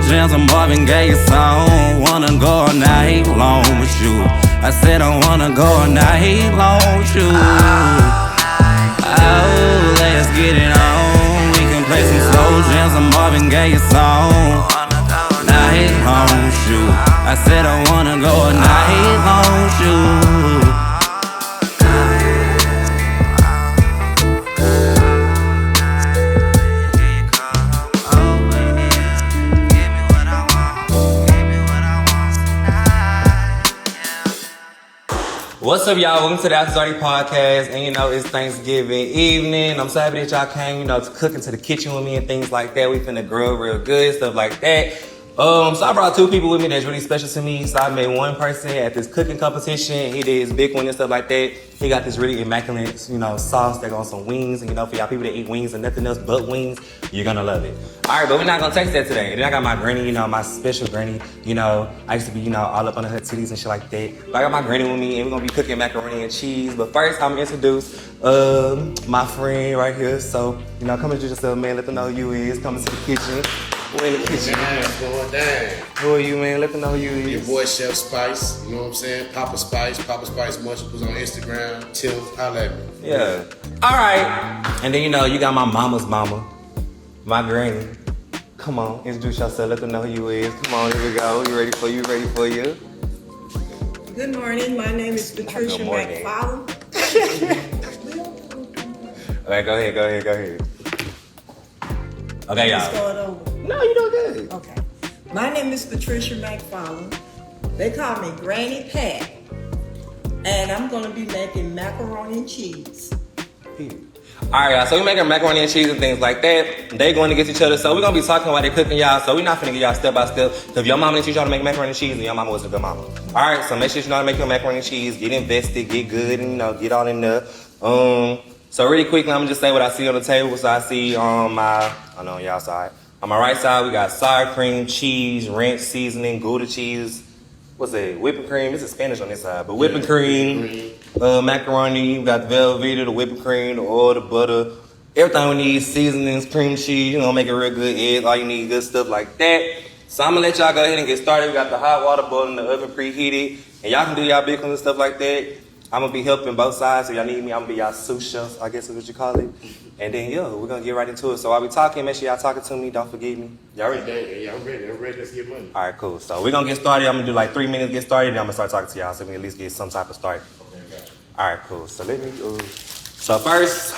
jams, a Marvin Gaye song. Wanna go all night long with you. I said I wanna go all night long with you. Oh, let's get it on. We can play some slow jams, a Marvin Gaye song. Night long with you. I said I wanna go all night long with you. What's up, y'all? Welcome to the After Zarty podcast. And it's Thanksgiving evening. I'm so happy that y'all came, to cook into the kitchen with me and things like that. We finna grill real good, stuff like that. So I brought two people with me that's really special to me. So I made one person at this cooking competition. He did his big one and stuff like that. He got this really immaculate, sauce that goes on some wings. And for y'all people that eat wings and nothing else but wings, you're gonna love it. All right, but we're not gonna taste that today. Then I got my granny, my special granny. I used to be, all up under her titties and shit like that. But I got my granny with me, and we're gonna be cooking macaroni and cheese. But first, I'm gonna introduce my friend right here. So, come introduce yourself, man. Let them know who you is. Come into the kitchen. We're in the kitchen. Man, going down. Who are you, man? Let them know who you is. Your boy Chef Spice, you know what I'm saying? PoppaSpice Munchables on Instagram. Till, holla at me. Yeah. All right. And then, you got my mama's mama, my granny. Come on, introduce yourself. Let them know who you is. Come on, here we go. You ready for you? Good morning. My name is Patricia McFarland. Okay, go ahead. Okay, y'all. Start over. No, you doing good. Okay. My name is Patricia McFarland. They call me Granny Pat. And I'm going to be making macaroni and cheese. Alright, y'all, so we're making macaroni and cheese and things like that. They going against each other, so we're going to be talking while they're cooking, y'all. So we're not finna give y'all step by step. So if your mama didn't teach y'all to make macaroni and cheese, then your mama was a good mama. Alright, so make sure you know how to make your macaroni and cheese. Get invested, get good, and, get all in there. So really quickly, I'm going to just say what I see on the table. So I see on y'all side. On my right side, we got sour cream, cheese, ranch seasoning, Gouda cheese. What's that? Whipping cream. This is Spanish on this side, but whipping cream, macaroni. We got the Velveeta, the whipping cream, the oil, the butter, everything we need. Seasonings, cream cheese. Make it real good. Eggs, all you need, good stuff like that. So I'm gonna let y'all go ahead and get started. We got the hot water boiling, the oven preheated, and y'all can do y'all big ones and stuff like that. I'm gonna be helping both sides. If y'all need me, I'm gonna be y'all sous chef, I guess is what you call it. And then, we're gonna get right into it. So while we talking, make sure y'all talking to me. Don't forget me. Y'all ready? Yeah, I'm ready. Let's get money. All right, cool. So we're gonna get started. I'm gonna do like 3 minutes, get started, then I'm gonna start talking to y'all so we can at least get some type of start. Okay. All right, cool. So let me. So first,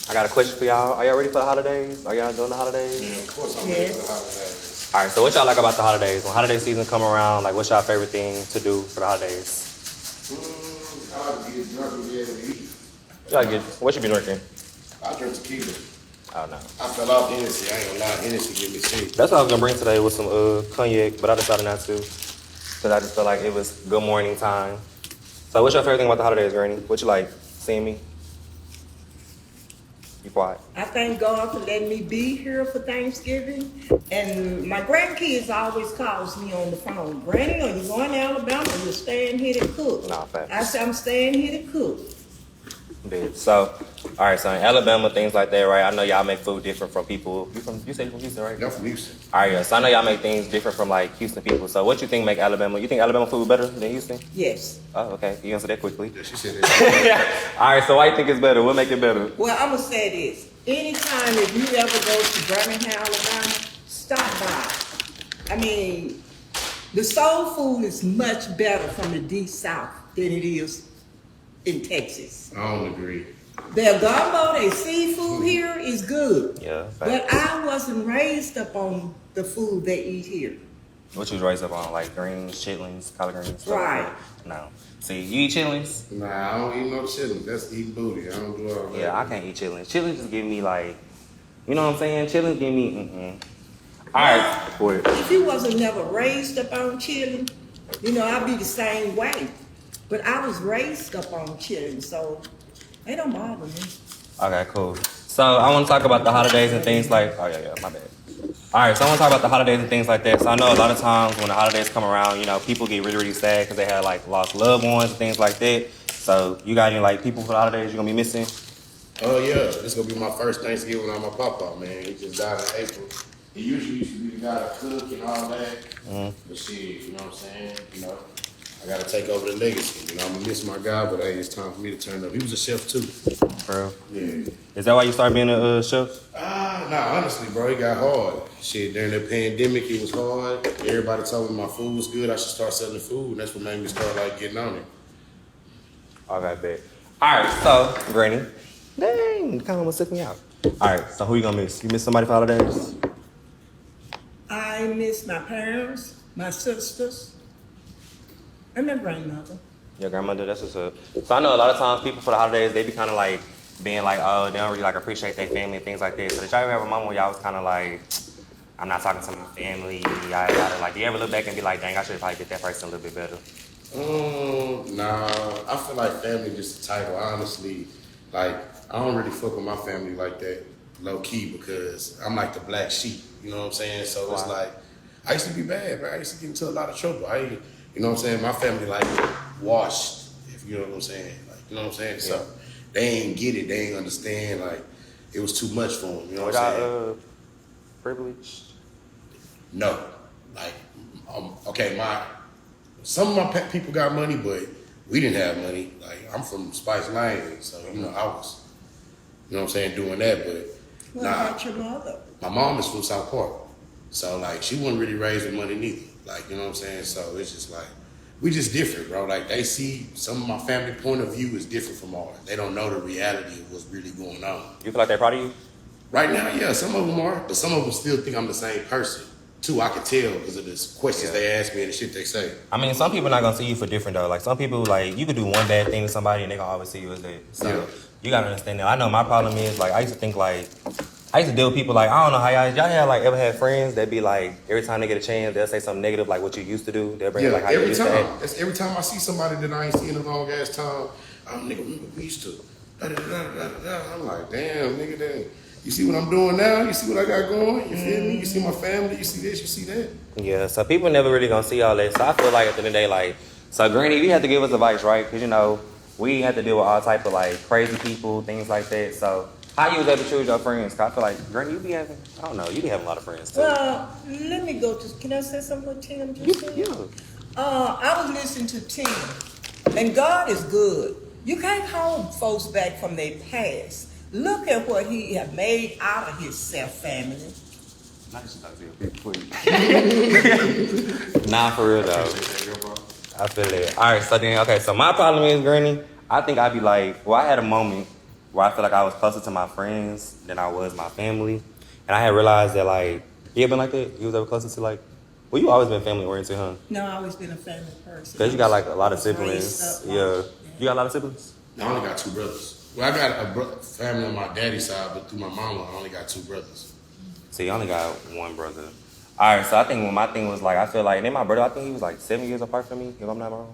I got a question for y'all. Are y'all ready for the holidays? Are y'all doing the holidays? Yeah, of course I'm ready for the holidays. All right. So what y'all like about the holidays? When holiday season come around, like what's y'all favorite thing to do for the holidays? I like to get drunk and be able to eat. What you been drinking? I drink tequila. Oh no. I fell off Hennessy. I ain't gonna lie. Hennessy give me sick. That's what I was gonna bring today with some cognac, but I decided not to. Cause I just felt like it was good morning time. So what's your favorite thing about the holidays, Granny? What you like? Seeing me? You quiet. I thank God for letting me be here for Thanksgiving. And my grandkids always calls me on the phone. Granny, are you going to Alabama or you staying here to cook? Nah, facts. I said, I'm staying here to cook. So, all right, so in Alabama, things like that, right? I know y'all make food different from people. You say you're from Houston, right? I'm from Houston. All right, yeah. So I know y'all make things different from like Houston people. So what you think make Alabama? You think Alabama food better than Houston? Yes. Oh, okay. You answer that quickly. Yeah, she said that. All right, so why you think it's better? What make it better? Well, I'm going to say this. Anytime if you ever go to Birmingham, Alabama, stop by. I mean, the soul food is much better from the deep south than it is in Texas. I don't agree. Their gumbo, their seafood here is good. Yeah. But I wasn't raised up on the food they eat here. What you was raised up on? Like greens, chitlins, collard greens? Stuff Right. Like that? No. See, you eat chitlins? Nah, I don't eat no chitlins. That's eating booty. I don't do all that. Yeah, I can't eat chitlins. Chitlins just give me like, you know what I'm saying? Chitlins give me, All right. Go ahead. If you wasn't never raised up on chilling, I'd be the same way. But I was raised up on chilling, so they don't bother me. Okay, cool. So I want to talk about the holidays and things like, my bad. All right, so I want to talk about the holidays and things like that. So I know a lot of times when the holidays come around, people get really, really sad because they had like lost loved ones and things like that. So you got any like people for the holidays you're gonna be missing? Oh yeah, this gonna be my first Thanksgiving without my papa, man. He just died in April. he usually used to be the guy to cook and all that. But shit, you know what I'm saying? You know, I gotta take over the legacy. You know, I'm gonna miss my guy, but hey, it's time for me to turn up. He was a chef too. Bro. Yeah. Is that why you started being a chef? Nah, honestly, bro, it got hard. Shit, during the pandemic, it was hard. Everybody told me my food was good. I should start selling food, and that's what made me start like getting on it. Okay, bet. All right, so Granny, dang, you kind of almost took me out. All right, so who you gonna miss? You miss somebody for holidays? I miss my parents, my sisters, and my grandmother. Your grandmother, that's what's up. So I know a lot of times people for the holidays, they be kind of like being like, oh, they don't really like appreciate their family and things like that. So did y'all ever have a moment where y'all was kind of like, I'm not talking to my family, yada yada. Like, do you ever look back and be like, dang, I should probably get that person a little bit better? Nah, I feel like family just a title. Honestly, like I don't really fuck with my family like that, low key, because I'm like the black sheep. You know what I'm saying? So it's like I used to be bad, bro. I used to get into a lot of trouble. You know what I'm saying? My family like washed, if you know what I'm saying. Like, you know what I'm saying? Yeah. So they ain't get it. They ain't understand. Like it was too much for them. You know what I'm saying? Privileged? No, like okay, some of my people got money, but we didn't have money. Like I'm from Spice Lane, so you know I was, you know what I'm saying, doing that. But What about your mother? my mom is from South Park, so like she wasn't really raised with money neither. Like you know what I'm saying. So it's just like we just different, bro. Like they see some of my family point of view is different from ours. They don't know the reality of what's really going on. You feel like they're proud of you? Right now, yeah, some of them are, but some of them still think I'm the same person. Too, I can tell because of the questions they ask me and the shit they say. I mean, some people not gonna see you for different though. Like some people, like you could do one bad thing to somebody and they gonna always see you as that. So you gotta understand that. I know my problem is like I used to think like I used to deal with people like I don't know how y'all have like ever had friends that be like every time they get a chance they'll say something negative like what you used to do. They'll bring like how you used to act. That's every time I see somebody that I ain't seen in a long ass time. I don't nigga remember we used to. I'm like, damn, nigga, damn. You see what I'm doing now? You see what I got going? You feel me? You see my family? You see this? You see that? Yeah, so people never really gonna see all that. So I feel like at the end of the day, like, so Granny, you have to give us advice, right? Because, you know, we have to deal with all type of, like, crazy people, things like that. So how you was able to choose your friends? Because I feel like, Granny, you be having, I don't know, you be having a lot of friends, too. Well, let me go to, can I say something what Tim just said? Yeah. I was listening to Tim, and God is good. You can't hold folks back from their past. Look at what he have made out of himself, family. Nah, for real though. I feel it. All right, so then, okay, so my problem is, Granny, I think I'd be like, well, I had a moment where I feel like I was closer to my friends than I was my family. And I had realized that, like, you ever been like that? You was ever closer to, like, well, you always been family oriented, huh? No, I've always been a family person. Because you got, like, a lot of I was raised siblings. up, Yeah. You got a lot of siblings? I only got 2 brothers. Well, I got a family on my daddy's side, but through my mama, I only got 2 brothers. So you only got 1 brother. All right, so I think when my thing was, like, I feel like, and then my brother, I think he was, like, 7 years apart from me, if I'm not wrong.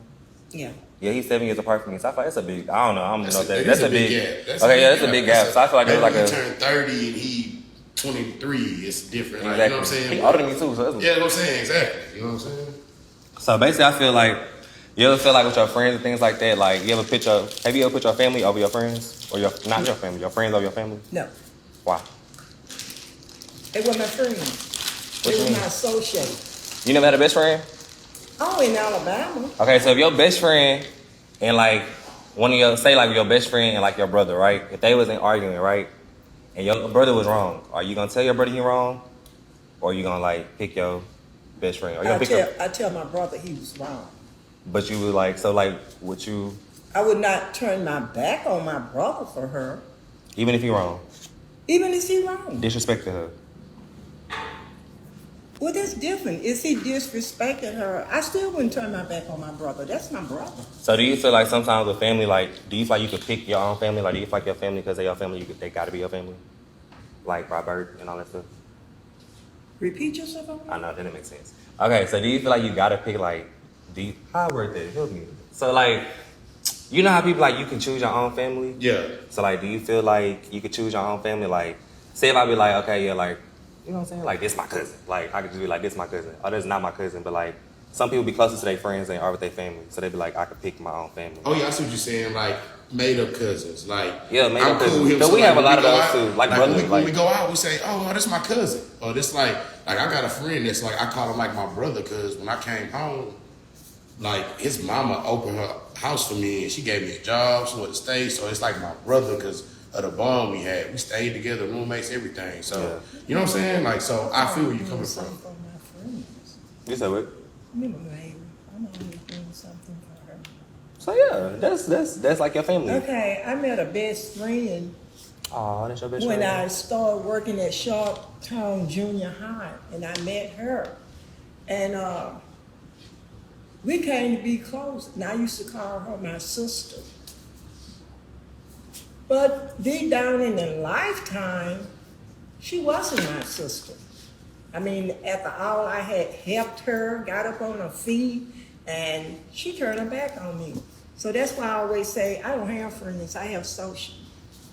Yeah. Yeah, he's 7 years apart from me. So I feel like that's a big, I don't know, That's that's a a big big gap. Okay, yeah, that's a big gap. So I feel like there's like he a... turned 30 and he 23, it's different. Like, Exactly. you know what I'm saying? He older than me too, so that's... Yeah, what I'm saying, exactly. You know what I'm saying? So basically, I feel like, you ever feel like with your friends and things like that, like, have you ever put your family over your friends? Or not your family, your friends over your family? No. Why? They were my friends. What you They were mean? my associates. You never had a best friend? Oh, in Alabama. Okay, so if your best friend and like, one of your, say like your best friend and like your brother, right? If they wasn't arguing, right? And your brother was wrong, are you gonna tell your brother he wrong? Or are you gonna like pick your best friend? Or you gonna pick I tell my brother he was wrong. But you would like, so like, would you, I would not turn my back on my brother for her, even if you're wrong, even if he wrong. disrespected her? Well, that's different. If he disrespected her, I still wouldn't turn my back on my brother. That's my brother. So do you feel like sometimes with family, like, do you feel like you could pick your own family? Like, do you feel like your family, because they're your family, they gotta be your family? Like, by birth and all that stuff? Repeat yourself. I know, that didn't make sense. Okay, so do you feel like you gotta pick, like, how I word that? Help me. So, like, you know how people, like, you can choose your own family? Yeah. So, like, do you feel like you could choose your own family? Like, say if I be like, okay, yeah, like, you know what I'm saying? Like, this my cousin. Like, I could just be like, this my cousin. Oh, this is not my cousin, but, like, some people be closer to their friends than they are with their family. So they be like, I could pick my own family. Oh yeah, I see what you're saying. Like made up cousins. Like Yeah, made I'm up cousins. with him, So we like, have a when lot we of go those out, too. Like brothers, when we like- go out, we say, oh, this my cousin. Or this like I got a friend that's like I call him like my brother because when I came home, like his mama opened her house for me and she gave me a job, so to stay. So it's like my brother because of the bond we had. We stayed together, roommates, everything. So you know what I'm saying? Like so, I feel where you coming from. Something for my friends. You said what? Remember, baby, I'm always doing something for her. So yeah, that's like your family. Okay, I met a best friend Oh, that's your best when friend. I started working at Sharptown Junior High, and I met her, and we came to be close. And I used to call her my sister. But deep down in the lifetime, she wasn't my sister. I mean, after all, I had helped her, got up on her feet, and she turned her back on me. So that's why I always say I don't have friends, I have social.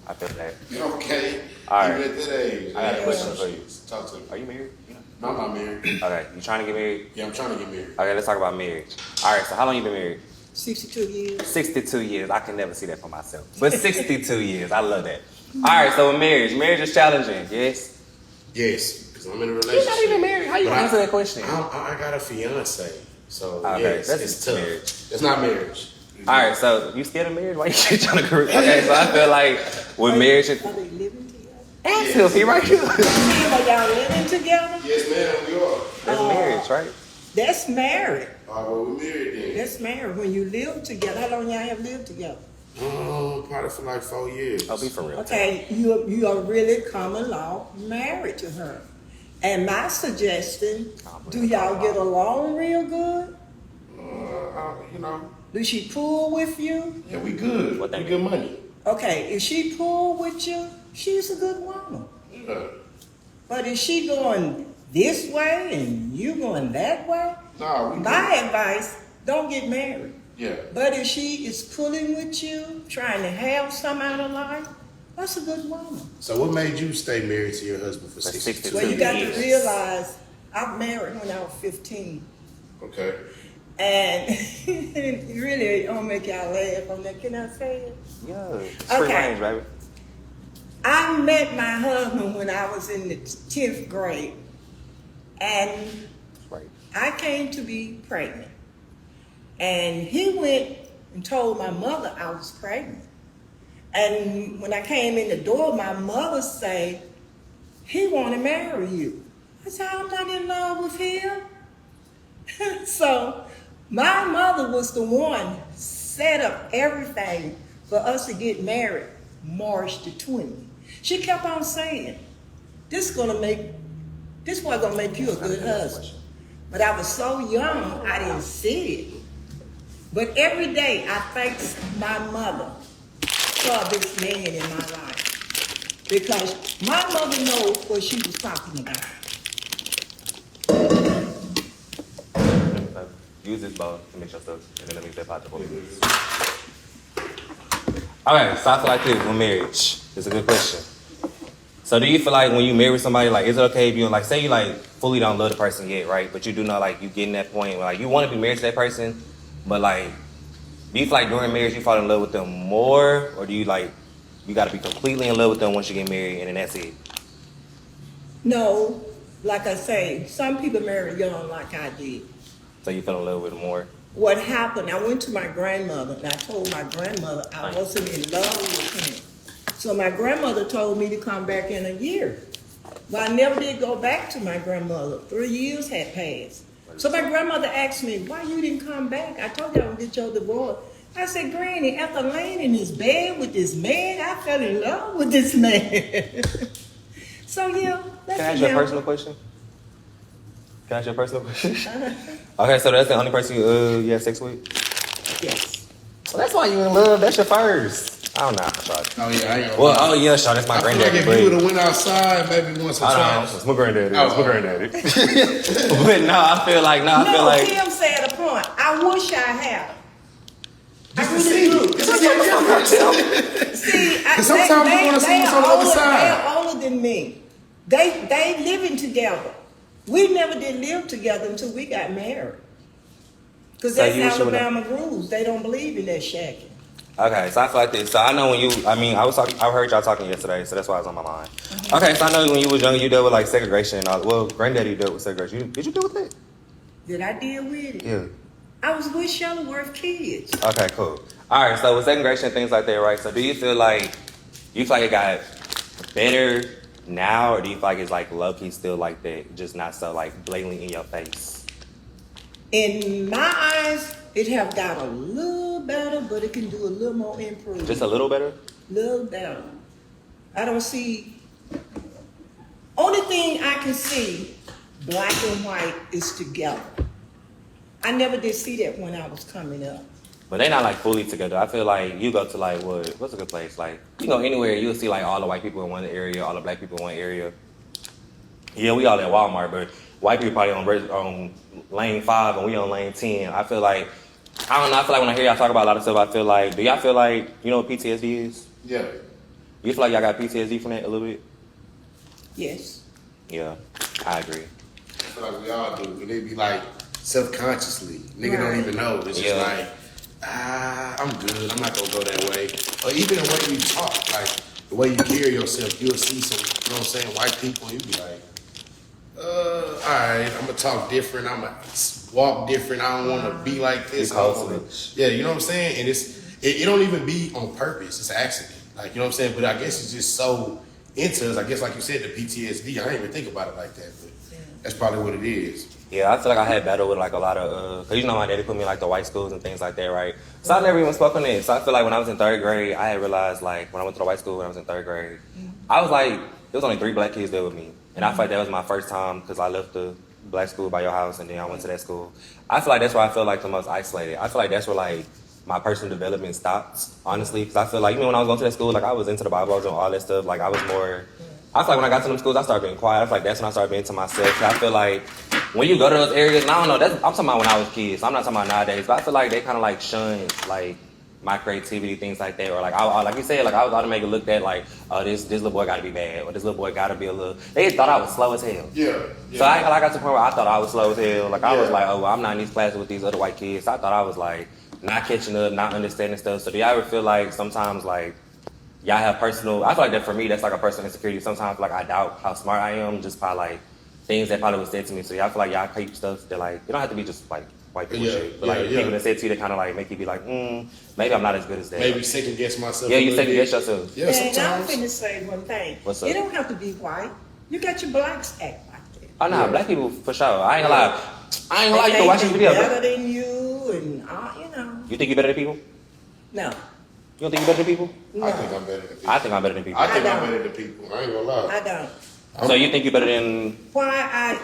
I feel that. Okay. All right. Even at that age. I got a question for you. Talk to me. Are you married? No, I'm not married. Okay, you trying to get married? Yeah, I'm trying to get married. Okay, let's talk about marriage. All right, so how long you been married? 62 years. 62 years. I can never see that for myself. But 62 years. I love that. All right, so marriage. Marriage is challenging, yes? Yes, because I'm in a relationship. You're not even married. How you But gonna answer that question? I got a fiance, so Okay, yes, that's it's tough. marriage. It's not marriage. All right, so you scared of marriage? Why you keep trying to correct? Okay, so I feel like with marriage, Are they living together? ask him, he right here. Are y'all living together? Yes, ma'am, we are. That's marriage, right? That's married. All right, well, we're married then. That's married. When you live together, how long y'all have lived together? Probably for like 4 years. I'll be for real. Okay, you are really common law married to her. And my suggestion, do y'all get along real good? You know, Do she pool with you? yeah, we good. What We that good money. Okay, if she pool with you, she's a good woman. Yeah. But if she going this way and you going that way, Nah, we good. my advice, don't get married. Yeah. But if she is pulling with you, trying to have some out of life, that's a good woman. So what made you stay married to your husband for For 62 Well, you got to years. realize, I married when I was 15. Okay. And it really don't make y'all laugh on that. Can I say it? Yeah, it's free Okay. range, baby. I met my husband when I was in the 10th grade. And Right. I came to be pregnant. And he went and told my mother I was pregnant. And when I came in the door, my mother said, he want to marry you. I said, I'm not in love with him. So my mother was the one set up everything for us to get married March the 20th. She kept on saying, this boy gonna make you a good husband. But I was so young, I didn't see it. But every day I thank my mother for this man in my life. Because my mother knows what she was talking about. Use this bowl to mix your stuff, and then let me step out the bowl. Okay, so I feel like this with marriage. It's a good question. So do you feel like when you marry somebody, like, is it okay if you, like, say you, like, fully don't love the person yet, right? But you do know, like, you getting that point where, like, you want to be married to that person, but, like, do you feel like during marriage you fall in love with them more, or do you, like, you got to be completely in love with them once you get married, and then that's it? No, like I say, some people marry young like I did. So you fell in love with them more? What happened, I went to my grandmother and I told my grandmother I wasn't in love with him. So my grandmother told me to come back in a year. But I never did go back to my grandmother. 3 years had passed. So my grandmother asked me, why you didn't come back? I told you I would get your divorce. I said, Granny, after laying in his bed with this man, I fell in love with this man. So yeah, that's Can I ask you a personal question? Can I ask you a personal question? Okay, so that's the only person you have sex with? Yes. Well, that's why you in love. That's your first. I don't know. Sorry. Oh yeah, I ain't gonna Well, lie. oh yeah, Shaw, that's my I feel granddaddy. like if you would have went outside maybe once or Hold on, twice. it's my granddaddy. Oh, It's my granddaddy. But no, I feel like No, Kim said a point. I wish I had. I really do. It's a difference. See, Because sometimes you wanna see what's on the other side. They're older than me. They living together. We never did live together until we got married. Because So that's you should- Alabama rules. They don't believe in that shacking. Okay, so I feel like this. So I know when you, I heard y'all talking yesterday, so that's why it was on my mind. Okay, so I know when you was younger, you dealt with like segregation and all. Well, granddaddy dealt with segregation. Did you deal with it? Did I deal with it? Yeah. I was with Shuttleworth kids. Okay, cool. All right, so with segregation and things like that, right? So do you feel like it got better now, or do you feel like it's like low key still like that, just not so like blatantly in your face? In my eyes, it have got a little better, but it can do a little more improvement. Just a little better? Little better. I don't see. Only thing I can see, black and white is together. I never did see that when I was coming up. But they not like fully together. I feel like you go to like what's a good place? Like you go anywhere, you'll see like all the white people in one area, all the black people in one area. Yeah, we all at Walmart, but white people probably on lane 5 and we on lane 10. I feel like I don't know. I feel like when I hear y'all talk about a lot of stuff, I feel like do y'all feel like you know what PTSD is? Yeah. You feel like y'all got PTSD from that a little bit? Yes. Yeah, I agree. I feel like we all do. And they be like self-consciously. Nigga Right. don't even know. It's just Yeah. like, I'm good. I'm not gonna go that way. Or even the way you talk, like the way you carry yourself, you'll see some, you know what I'm saying, white people, you be like, alright, I'm gonna talk different, I'm gonna walk different, I don't wanna be like this. Be I don't close to wanna- it. Yeah, you know what I'm saying? And it don't even be on purpose, it's an accident. Like, you know what I'm saying? But I guess it's just so into us. I guess like you said, the PTSD, I didn't even think about it like that, but that's probably what it is. Yeah, I feel like I had battle with like a lot of, cause you know my daddy put me in like the white schools and things like that, right? So I never even spoke on it. So I feel like when I was in 3rd grade, I had realized like when I went to the white school when I was in 3rd grade, I was like, there was only 3 black kids there with me. And I feel like that was my first time cause I left the black school by your house and then I went to that school. I feel like that's where I feel like the most isolated. I feel like that's where like my personal development stopped, honestly. Cause I feel like, even when I was going to that school, like I was into the Bible, I was doing all that stuff. Like I was more, I feel like when I got to them schools, I started being quiet. I feel like that's when I started being to myself. Cause I feel like when you go to those areas, and I don't know, I'm talking about when I was a kid, so I'm not talking about nowadays, but I feel like they kind of like shun like my creativity, things like that, or like like you said, like I was automatically looked at like, oh, this little boy gotta be bad, or this little boy gotta be a little, they thought I was slow as hell. Yeah. So I got to the point where I thought I was slow as hell. Like I was Yeah. like, oh, well, I'm not in these classes with these other white kids. So I thought I was like not catching up, not understanding stuff. So do y'all ever feel like sometimes like y'all have personal, I feel like that for me, that's like a personal insecurity. Sometimes like I doubt how smart I am just by like things that probably was said to me. So y'all feel like y'all keep stuff that like, it don't have to be just like white people Yeah, shit. But yeah, like yeah. people that said to you that kind of like make you be like, maybe I'm not as good as that. Maybe second guess myself. Yeah, a you little second bit. guess yourself. Yeah, And I'm sometimes. finna say one thing. What's up? It don't have to be white. You got your blacks act like that. Oh nah, Yeah. black people for sure. I ain't gonna lie. I ain't gonna lie, you They can watch this think video. they But better than you, and you know. you think you better than people? No. You don't think you better than people? No. I think I'm better than people. I think I'm better than people. I think I I'm don't. better than people. I ain't gonna lie. I don't. So you think you're better than Why?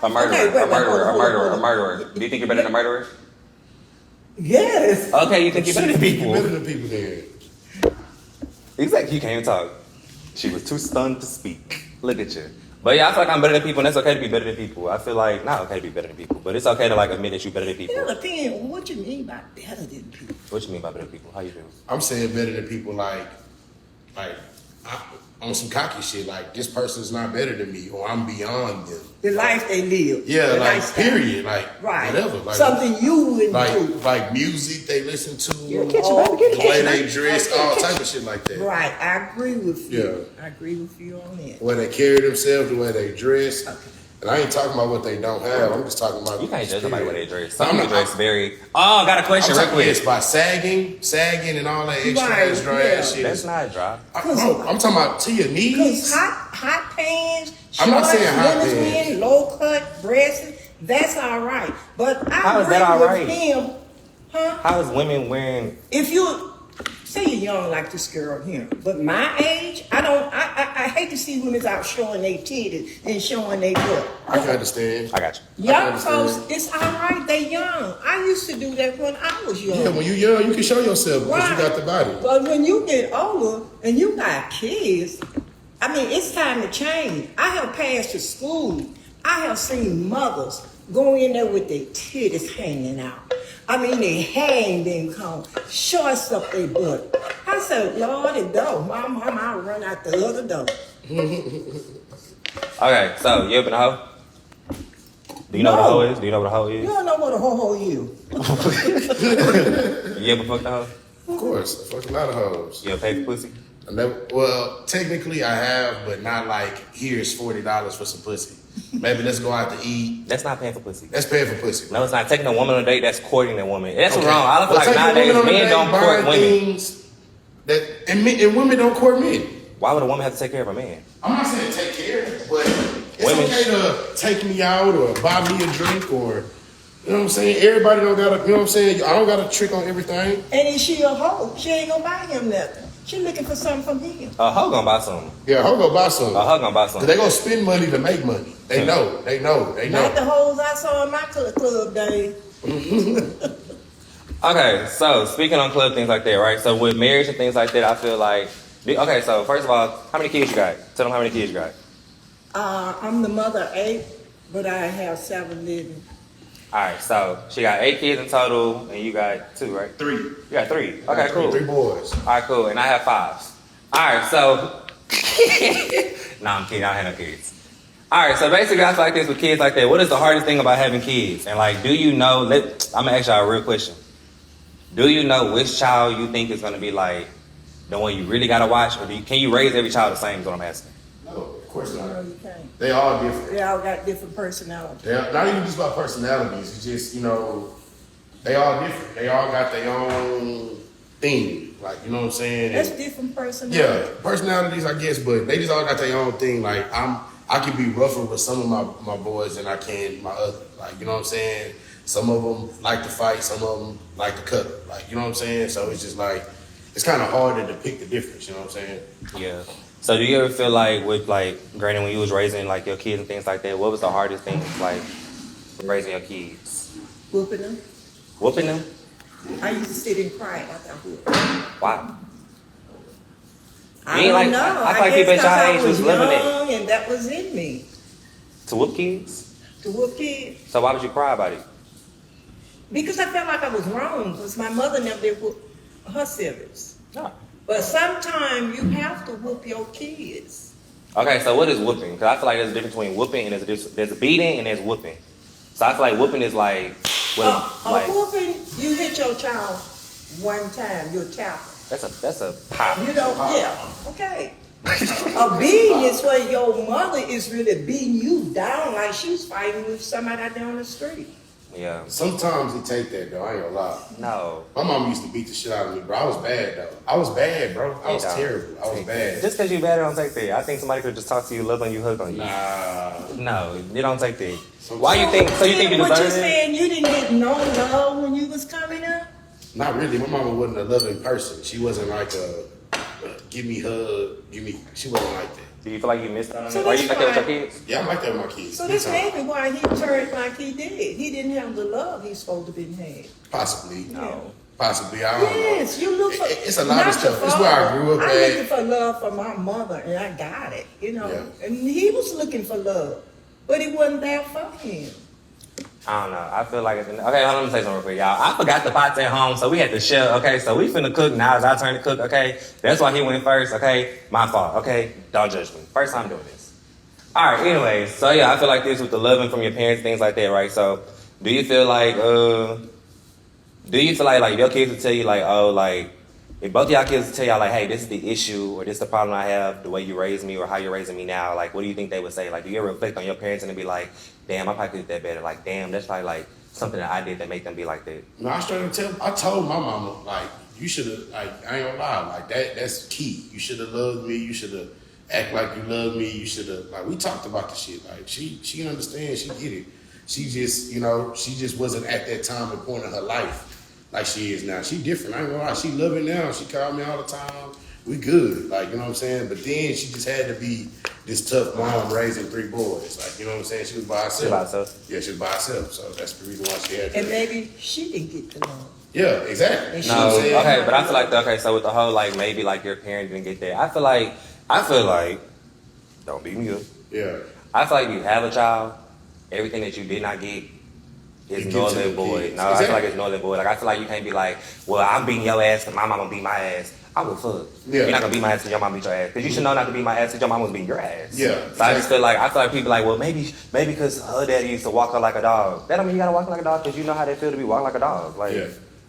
a murderer, Okay, wait, a murderer, hold on. a murderer? Do you think you're better than a murderer? Yes. Okay, you think you're better than You people? better than people then. Exactly, you can't even talk. She was too stunned to speak. Look at you. But yeah, I feel like I'm better than people, and that's okay to be better than people. I feel like not okay to be better than people, but it's okay to like admit that you're better than people. It depends on what you mean by better than people. What you mean by better than people? How you feel? I'm saying better than people like on some cocky shit. Like this person's not better than me, or I'm beyond them. The life they live. Yeah, the like lifestyle. period. Like Right. whatever. Like Something you wouldn't do. like music they listen to, You're the catching up, get way catching they up. dress, Okay, all catching type of shit like that. Right, I agree with you. Yeah. I agree with you on that. The way they carry themselves, the way they dress. And I ain't talking about what they don't have. I'm just talking about You can't judge somebody where they dress. I'm Some people not- dress very. Oh, I got a question I'm real talking quick. yes, by sagging and all that extra Right, extra yeah. ass shit. That's not dry. I'm talking about to your Cause knees. hot pants, I'm not shorts, saying hot women's pants. men, low cut dresses, that's all right. But I How is agree that all with right? him, huh? How is women wearing? If you say you're young like this girl here, but my age, I hate to see women out showing their titties and showing their butt. I can understand. I got you. Young understand. folks, it's all right. They young. I used to do that when I was young. Yeah, when you young, you can show yourself because Right. you got the body. But when you get older and you got kids, I mean, it's time to change. I have passed to school. I have seen mothers go in there with their titties hanging out. I mean, their hair ain't been combed, shorts up their butt. I said, Lord, it don't. My mama, I'll run out the other door. Okay, so you ever been a hoe? Do you know what a No. hoe is? Do you know what a hoe You is? don't know what a ho-ho is. You ever fucked a hoe? Of course, I fuck a lot of hoes. You ever paid for pussy? Well, technically I have, but not like here's $40 for some pussy. Maybe let's go out to eat. That's not paying for pussy. That's paying for pussy. No, it's not. Taking a woman on a date, that's courting a woman. That's Okay. wrong. I don't feel Well, like taking a nowadays woman on a men date, don't court buying women. things and women don't court men. Why would a woman have to take care of a man? I'm not saying take care, but it's Women- okay to take me out or buy me a drink or, you know what I'm saying? Everybody don't gotta, you know what I'm saying? I don't got a trick on everything. And is she a hoe? She ain't gonna buy him nothing. She looking for something from him. A hoe gonna buy something. Yeah, I'll go buy something. A hoe gonna buy Cause something. they gonna spend money to make money. They know. Not the hoes I saw in my club days. Okay, so speaking on club things like that, right? So with marriage and things like that, I feel like. Okay, so first of all, how many kids you got? Tell them how many kids you got. I'm the mother of 8, but I have 7 living. All right, so she got 8 kids in total, and you got 2, right? 3. You got 3. Okay, cool. 3 boys. All right, cool. And I have 5s. All right, so. Nah, I'm kidding. I don't have no kids. All right, so basically, I feel like this with kids like that. What is the hardest thing about having kids? And like, do you know? I'm gonna ask y'all a real question. Do you know which child you think is gonna be like the one you really gotta watch, or can you raise every child the same? Is what I'm asking. No, of course No, not. you can't. They all different. They all got different personalities. They're not even just about personalities. It's just, you know, they all different. They all got their own thing. Like, you know what I'm saying? That's And- different personalities. yeah, personalities, I guess, but they just all got their own thing. Like, I can be rougher with some of my boys than I can my other. Like, you know what I'm saying? Some of them like to fight, some of them like to cut. Like, you know what I'm saying? So it's just like, it's kind of hard to depict the difference, you know what I'm saying? Yeah. So do you ever feel like with like, granted, when you was raising like your kids and things like that, what was the hardest thing like raising your kids? Whooping them. Whooping them? I used to sit and cry after I whooped. Why? I You ain't don't like- know. I feel like people at guess your 'cause I age was living it. young and that was in me To whoop kids? to whoop kids. So why would you cry about it? Because I felt like I was wrong, because my mother never did whoop her siblings. No. But sometimes you have to whoop your kids. Okay, so what is whooping? Because I feel like there's a difference between whooping and there's a beating and there's whooping. So I feel like whooping is like, well, A whooping, you hit your child one time, you're tackle. that's a pop. You know, yeah, okay. A beating is where your mother is really beating you down like she's fighting with somebody out there on the street. Yeah. Sometimes it take that, though. I ain't gonna lie. No. My mom used to beat the shit out of me, bro. I was bad, though. I was bad, bro. I was Yeah. terrible. I was bad. Just because you bad, it don't take that. I think somebody could just talk to you, love on you, hug on you. Nah. No, it don't take that. Why you think? So you think you What you deserve it? saying, you didn't get no love when you was coming up? Not really. My mama wasn't a loving person. She wasn't like give me hug, she wasn't like that. Do you feel like you missed out on So it? Why you that's like that with your why- kids? Yeah, I'm like that with my kids. So Big this time. may be why he turned like he did. He didn't have the love he's supposed to be had. Possibly. No. Possibly. I don't know. Yes, you look for. It's a lot of not stuff. your It's where I father. grew up I'm at. looking for love from my mother, and I got it. You know, Yeah. and he was looking for love, but it wasn't there for him. I don't know. I feel like okay. Let me say something real quick, y'all. I forgot the pots at home, so we had to share. Okay, so we finna cook now. It's our turn to cook. Okay, that's why he went first. Okay, my fault. Okay, don't judge me. First time doing this. All right. Anyways, so yeah, I feel like this with the loving from your parents, things like that, right? So, do you feel like like your kids will tell you like, oh, like if both of y'all kids will tell y'all like, hey, this is the issue or this is the problem I have, the way you raised me or how you're raising me now, like, what do you think they would say? Like, do you ever reflect on your parents and be like, damn, I probably could do that better. Like, damn, that's probably like something that I did that make them be like that. No, I told my mama, like, you should have, like, I ain't gonna lie, like, that's key. You should have loved me. You should have act like you love me. You should have, like, we talked about the shit. Like, she understands. She get it. She just, you know, she just wasn't at that time and point in her life like she is now. She different. I ain't gonna lie. She loving now. She call me all the time. We good. Like, you know what I'm saying? But then she just had to be this tough mom raising 3 boys. Like, you know what I'm saying? She was by herself. She was by herself. Yeah, she was by herself. So that's the reason why she had to. And maybe she didn't get the love. Yeah, exactly. And You she know what No, I'm saying? okay, but I feel like okay, so with the whole like maybe like your parent didn't get that. I feel like don't beat me up. Yeah. I feel like you have a child, everything that you did not get You is give null to and the void. kids. No, I feel like Exactly. it's null and void. Like I feel like you can't be like, well, I'm beating your ass because my mama beat my ass. I would fuck. Yeah. You're not gonna beat my ass because your mom beat your ass. Because you should know not to beat my ass because your mom was beating your ass. Yeah. So I just feel like people like, well, maybe because her daddy used to walk her like a dog. That don't mean you gotta walk like a dog because you know how they feel to be walked like a dog. Like, Yeah.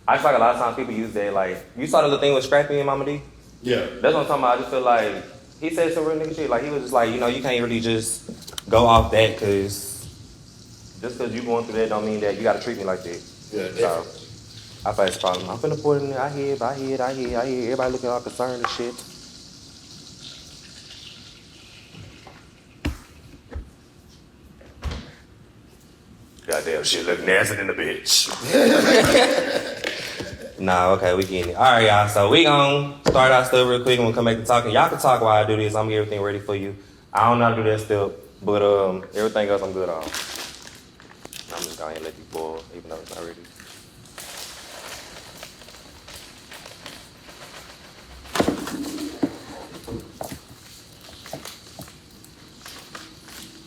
I just feel like a lot of times people use that. Like, you saw the little thing with Scrappy and Mama D. Yeah. That's what I'm talking about. I just feel like he said some real nigga shit. Like, he was just like, you know, you can't really just go off that because just because you going through that don't mean that you gotta treat me like that. Yeah, So, I feel it's a problem. I'm finna put it in there. I hear it. Everybody looking all concerned and shit. Goddamn shit look nasty in the bitch. Nah, okay, we getting it. All right, y'all. So we gonna start our stuff real quick and we'll come back to talking. Y'all can talk while I do this. I'm gonna get everything ready for you. I don't know how to do that still, but everything else I'm good on. I'm just going to let these boil, even though it's not ready.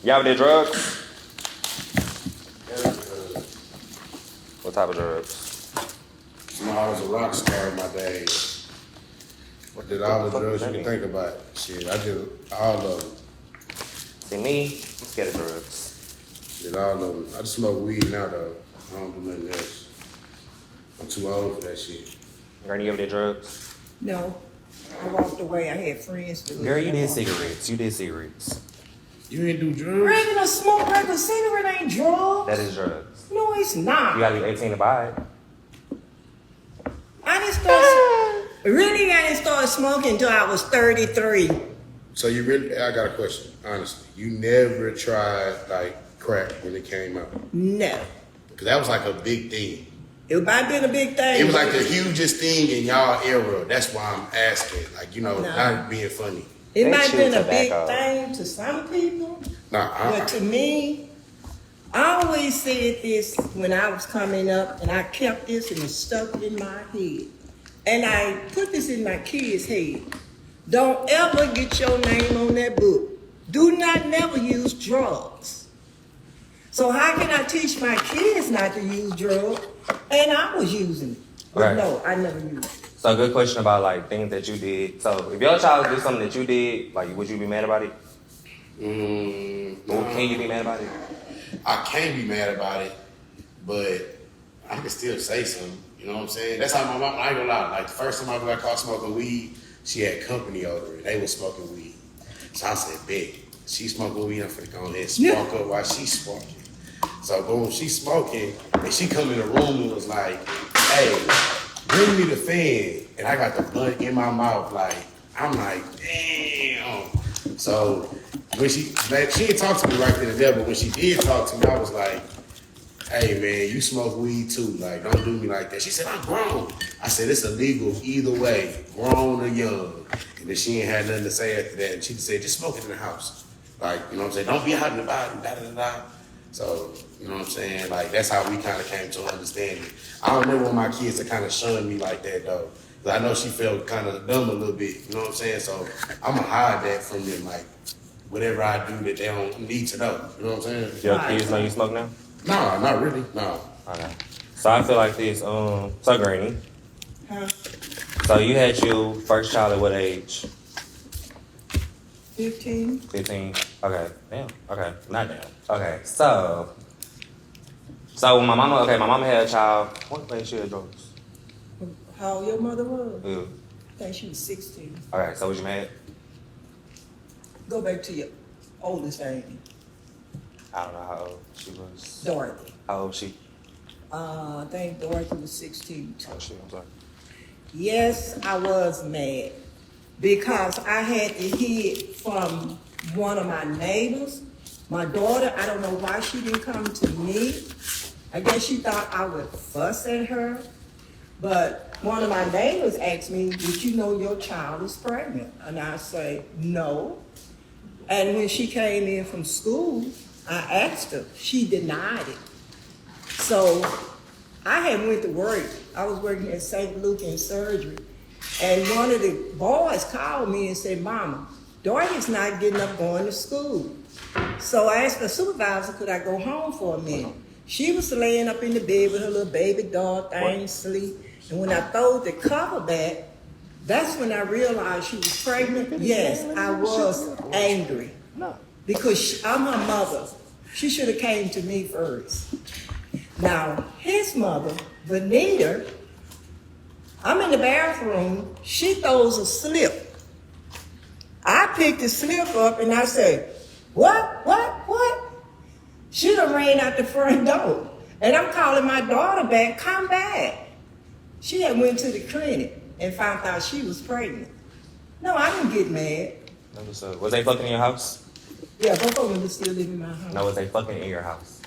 Y'all did drugs? What type of drugs? I was a rock star in my days. I did all the drugs you can think about. Shit, I did all of them. See me, I'm scared of drugs. Did all of them. I just smoke weed now though. I don't do nothing else. I'm too old for that shit. Granny, you ever did drugs? No, I walked away. I had friends to. Girl, you did cigarettes. You did cigarettes. You ain't do drugs? Regular smoke, regular cigarette ain't drugs. That is drugs. No, it's not. You gotta be 18 to buy it. I didn't start smoking until I was 33. So you really, I got a question, honestly. You never tried like crack when it came out? No. Because that was like a big thing. It might have been a big thing. It was like the hugest thing in y'all era. That's why I'm asking. Like, you know, No. not being funny. It They might have been chew a big tobacco. thing to some people, Nah, but to me, I always said this when I was coming up, and I kept this and it stuck in my head. And I put this in my kids' head. Don't ever get your name on that book. Do not never use drugs. So how can I teach my kids not to use drugs? And I was using it. But Right. no, I never used it. So good question about like things that you did. So if your child did something that you did, like would you be mad about it? Or can you be mad about it? I can't be mad about it, but I can still say something. You know what I'm saying? That's how my mom, I ain't gonna lie. Like the first time I got caught smoking weed, she had company over and they was smoking weed. So I said, bet. She smoking weed, I'm finna go ahead and spark up while she's smoking. So boom, she's smoking and she come in the room and was like, hey, bring me the fan. And I got the blunt in my mouth, like, I'm like, damn. So when she didn't talk to me right then and there, but when she did talk to me, I was like, hey man, you smoke weed too, like don't do me like that. She said, I'm grown. I said, it's illegal either way, grown or young. And then she ain't had nothing to say after that. And she said, just smoke it in the house. Like, you know what I'm saying? Don't be out and about and da-da-da-da. So, you know what I'm saying? Like, that's how we kind of came to understanding. I don't never want my kids to kind of shun me like that, though. But I know she felt kind of dumb a little bit, you know what I'm saying? So, I'm going to hide that from them, like, whatever I do that they don't need to know, you know what I'm saying? Your kids know you smoke now? No, not really, no. Okay. So I feel like this, so Granny, Huh? so you had your first child at what age? 15? 15? Okay, damn, okay, not damn. Okay, so when my mama had a child, what age she had drugs? How old your mother was? Yeah. I think she was 16. Okay, so was you mad? Go back to your oldest age, I don't know how old she was. Dorothy. How old was she? I think Dorothy was 16 too. Oh shit, I'm sorry. Yes, I was mad because I had to hear from one of my neighbors. My daughter, I don't know why she didn't come to me. I guess she thought I would fuss at her. But one of my neighbors asked me, did you know your child is pregnant? And I say, no. And when she came in from school, I asked her. She denied it. So I had went to work. I was working at St. Luke in surgery. And one of the boys called me and said, Mama, Dorothy's not getting up going to school. So I asked the supervisor, could I go home for a minute? She was laying up in the bed with her little baby doll thing, sleep. And when I throwed the cover back, That's when I realized she was pregnant. Yes, I was angry. Because I'm her mother. She should have came to me first. Now, his mother, Vanita, I'm in the bathroom, she throws a slip. I picked the slip up and I said, what? She done ran out the front door. And I'm calling my daughter back, come back. She had went to the clinic and found out she was pregnant. No, I didn't get mad. Was they fucking in your house? Yeah, both of them still live in my house. No, was they fucking in your house?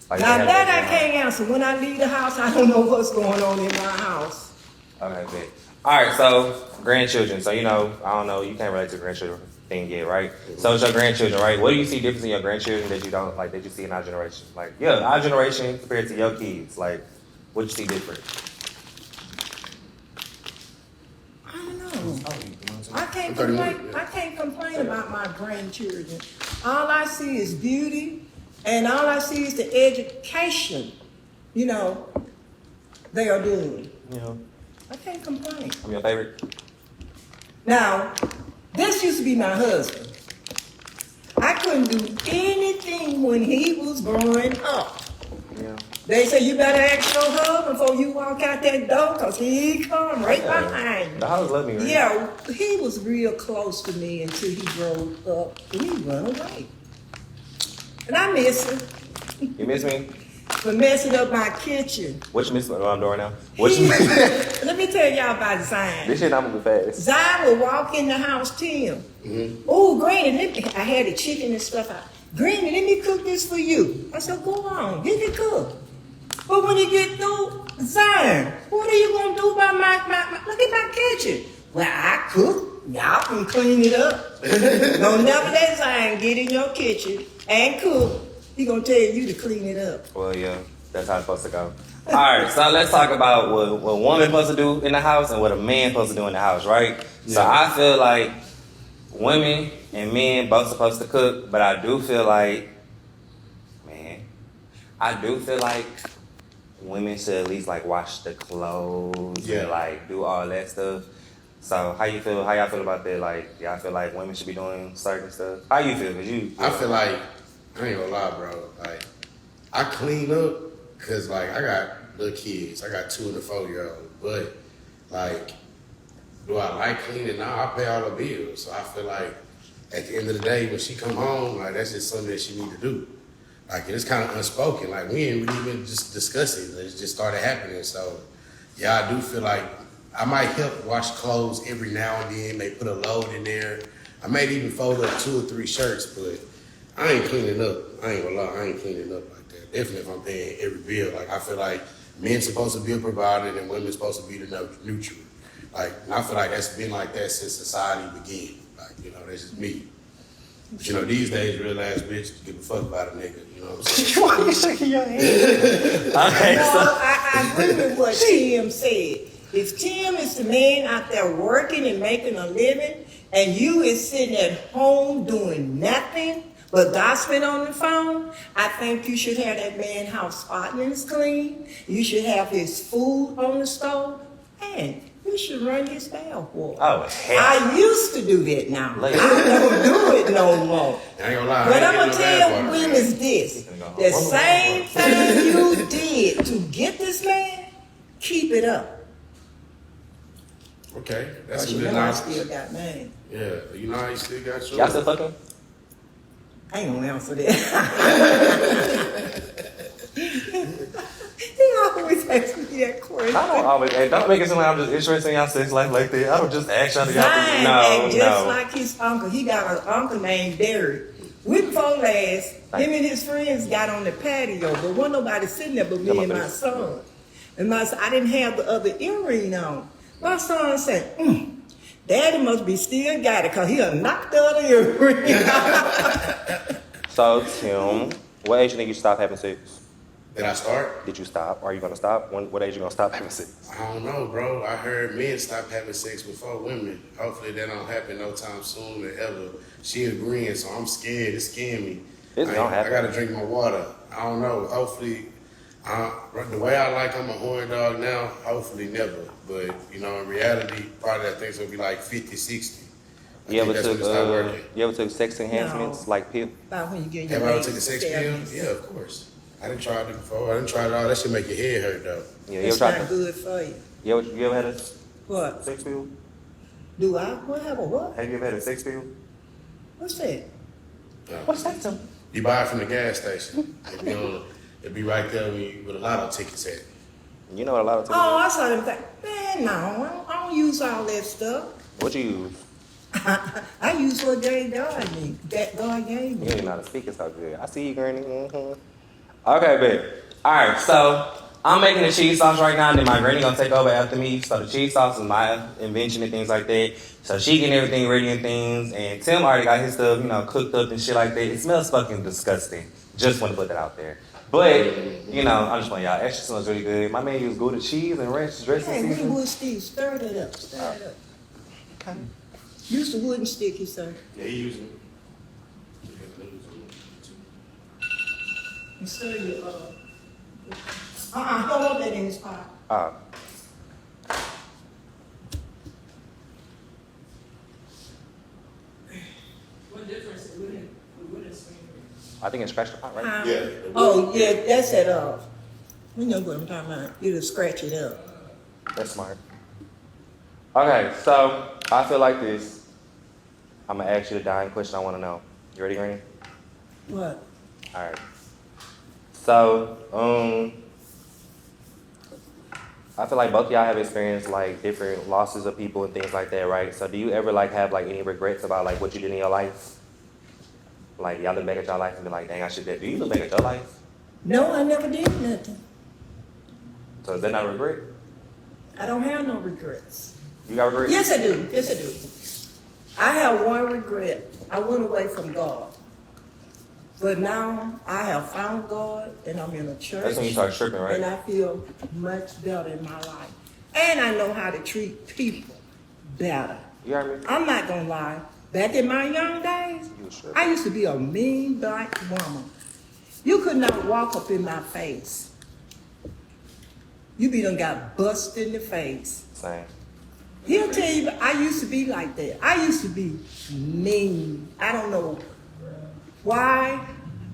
Like Now that I can't answer. When I leave the house, I don't know what's going on in my house. Okay, good. All right, so grandchildren. So, you know, I don't know, you can't relate to grandchildren thing yet, right? So it's your grandchildren, right? What do you see difference in your grandchildren that you don't, like, that you see in our generation? Like, yeah, our generation compared to your kids, like, what you see different? I don't know. I can't complain about my grandchildren. All I see is beauty, and all I see is the education, you know, they are doing. Yeah. I can't complain. I'm your favorite? Now, this used to be my husband. I couldn't do anything when he was growing up. Yeah. They say you better ask your husband before you walk out that door, because he come right behind you. The house love me, right? Yeah, he was real close to me until he grew up and he run away. And I miss him You miss me? for messing up my kitchen. What you miss me? What I'm doing now? What you miss? Let me tell y'all about Zion. This shit not moving fast. Zion would walk in the house, Tim. Oh, Granny, I had the chicken and stuff out. Granny, let me cook this for you. I said, go on, get it cooked. But when you get through, Zion, what are you gonna do about my look at my kitchen? Well, I cook, y'all can clean it up. Don't never let Zion get in your kitchen and cook. He gonna tell you to clean it up. Well, yeah, that's how it's supposed to go. All right, so let's talk about what a woman supposed to do in the house and what a man supposed to do in the house, right? Yeah. So I feel like women and men both supposed to cook, but I do feel like women should at least like wash the clothes and like do all that stuff. So how y'all feel about that? Like, y'all feel like women should be doing certain stuff? How you feel? I feel like, I ain't gonna lie, bro. Like, I clean up because like I got little kids. I got 2 and a 4-year-old. But like, do I like cleaning? Nah, I pay all the bills. So I feel like at the end of the day, when she come home, like that's just something that she need to do. Like, it's kind of unspoken. Like, we ain't really even just discussing it. It just started happening. So, yeah, I do feel like I might help wash clothes every now and then. May put a load in there. I may even fold up 2 or 3 shirts, but I ain't cleaning up. I ain't gonna lie. I ain't cleaning up like that. Definitely if I'm paying every bill. Like, I feel like men supposed to be a provider and women supposed to be the neutral. Like, I feel like that's been like that since society began. Like, you know, that's just me. But you know, these days, real ass bitches give a fuck about a nigga. You know what I'm saying? Why you shaking your head? I agree with what Tim said. If Tim is the man out there working and making a living, and you is sitting at home doing nothing but gossiping on the phone, I think you should have that man's house spotless clean. You should have his food on the stove, and you should run his bathwater. Oh, hell. I used to do that now. I don't do it no more. I ain't gonna lie. But I'm gonna tell women this. The same thing you did to get this man, keep it up. Okay, that's You a good know I knowledge. still got mine. Yeah, you know how you still got yours. Y'all still fucking? I ain't gonna answer that. He always asks me that question. I don't always. Hey, don't make it seem like I'm just interested in y'all sex life like that. I don't just ask y'all to Zion y'all. act just like his uncle. He got an uncle named Derek. Week before last, him and his friends got on the patio, but wasn't nobody sitting there but me and my son. And I didn't have the other earring on. My son said, Daddy must be still got it because he done knocked the other earring out. So, Tim, what age you think you stop having sex? Did I start? Did you stop? Are you gonna stop? What age you gonna stop having sex? I don't know, bro. I heard men stop having sex before women. Hopefully that don't happen no time soon or ever. She agreeing, so I'm scared. It's scaring me. It's gonna happen. I gotta drink my water. I don't know. Hopefully, The way I like, I'm a horn dog now. Hopefully never, but you know, in reality, probably that thing's gonna be like 50, 60. You ever took sex enhancements No. like PIP? About when you get your Have I ever baby took a sex pill? steroids. Yeah, of course. I didn't try it before. I didn't try it all. That should make your head hurt though. Yeah, you It's ever tried not to? good for you. You ever had a What? sex pill? Do I? What have a what? Have you ever had a sex pill? What's that? What's that? To? You buy it from the gas station. It'll be right there with a lotto tickets at. You know what a lot of times. Oh, I saw them think, man, no, I don't use all that stuff. What you use? I use what gave God me. That God gave You me. ain't know how to speak it so good. I see you, Granny. Mm-hmm. Okay, babe. All right, so I'm making the cheese sauce right now, and then my granny gonna take over after me. So the cheese sauce is my invention and things like that. So she getting everything ready and things, and Tim already got his stuff, cooked up and shit like that. It smells fucking disgusting. Just want to put that out there. But I'm just playing y'all. Extra smells really good. My man used Gouda cheese and ranch dressing Hey, with the seasoning. wood stick, stir it up, stir it up. Okay. Use the wooden sticky, sir. Yeah, he using it. And stir your, hold that in this pot. What difference it wouldn't swing? I think it's scratch the pot, right? Yeah. Oh, yeah, that's it, you know what I'm talking about. It'll scratch it up. That's smart. Okay, so I feel like this. I'm gonna ask you the dying question I want to know. You ready, Granny? What? All right. So, I feel like both of y'all have experienced like different losses of people and things like that, right? So, do you ever like have like any regrets about like what you did in your life? Like y'all look back at your life and be like, dang, I should have. Do you look back at your life? No, I never did nothing. So is that not a regret? I don't have no regrets. You got regrets? Yes, I do. Yes, I do. I have one regret. I went away from God. But now I have found God and I'm in a church. That's when you start tripping, right? And I feel much better in my life. And I know how to treat people better. You heard me? I'm not gonna lie. Back in my young days, You was tripping. I used to be a mean black woman. You could not walk up in my face. You be done got busted in the face. Same. He'll tell you, I used to be like that. I used to be mean. I don't know why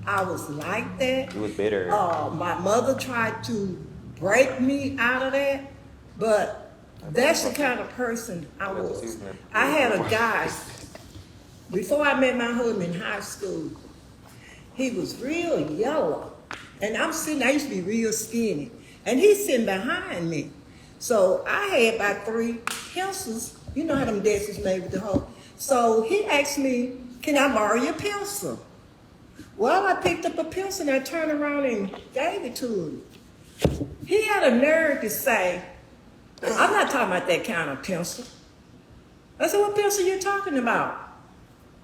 I was like that. You was bitter. My mother tried to break me out of that, but that's the kind of person I was. I had a guy, before I met my husband in high school, he was real yellow. And I used to be real skinny. And he's sitting behind me. So I had about 3 pencils. You know how them desks made with the hole. So he asked me, can I borrow your pencil? Well, I picked up a pencil and I turned around and gave it to him. He had a nerve to say, I'm not talking about that kind of pencil. I said, what pencil you talking about?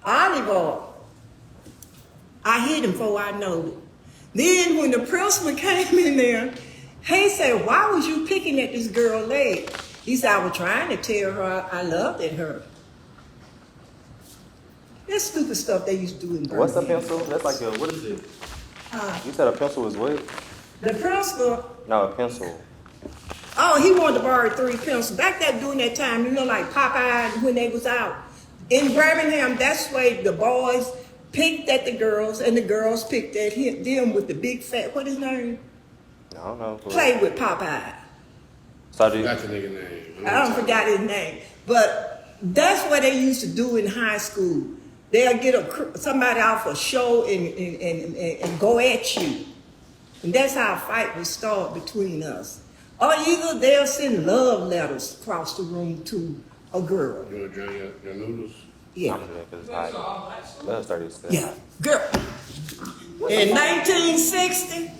Olive oil. I hit him before I know it. Then when the principal came in there, he said, why was you picking at this girl's leg? He said, I was trying to tell her I loved her. That's stupid stuff they used to do in Birmingham. What's a pencil? That's like a, what is it? You said a pencil was what? The principal, No, a pencil. oh, he wanted to borrow 3 pencils. Back there during that time, like Popeye when they was out. In Birmingham, that's where the boys picked at the girls and the girls picked at them with the big fat, what his name? I don't know. Play with Popeye. So do you, Got the nigga name. I don't forgot his name. But that's what they used to do in high school. They'll get somebody off a show and go at you. And that's how a fight would start between us. Or either they'll send love letters across the room to a girl. You want to drink your noodles? Yeah. I'm doing it 'cause it's hot. Let's start this stuff. Yeah. Girl. In 1960,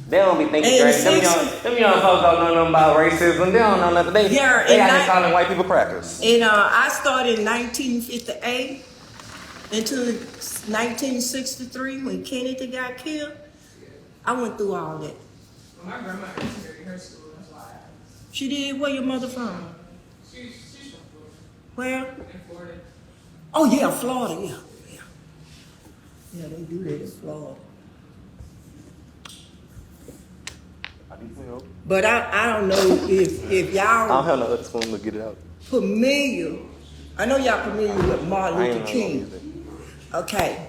They don't be thinking And great. six- Them young folks don't know nothing about racism. They don't know nothing. They Yeah, got and here calling white people crackers. and I started in 1958 until 1963 when Kennedy got killed. I went through all that. My grandma married her school, that's why She did. Where your mother from? she's from Florida. Where? In Florida. Oh yeah, Florida. Yeah. Yeah, they do that in Florida. But I don't know if I don't y'all have no other spoon to get it out. familiar. I know y'all familiar with Martin I Luther ain't King. Okay.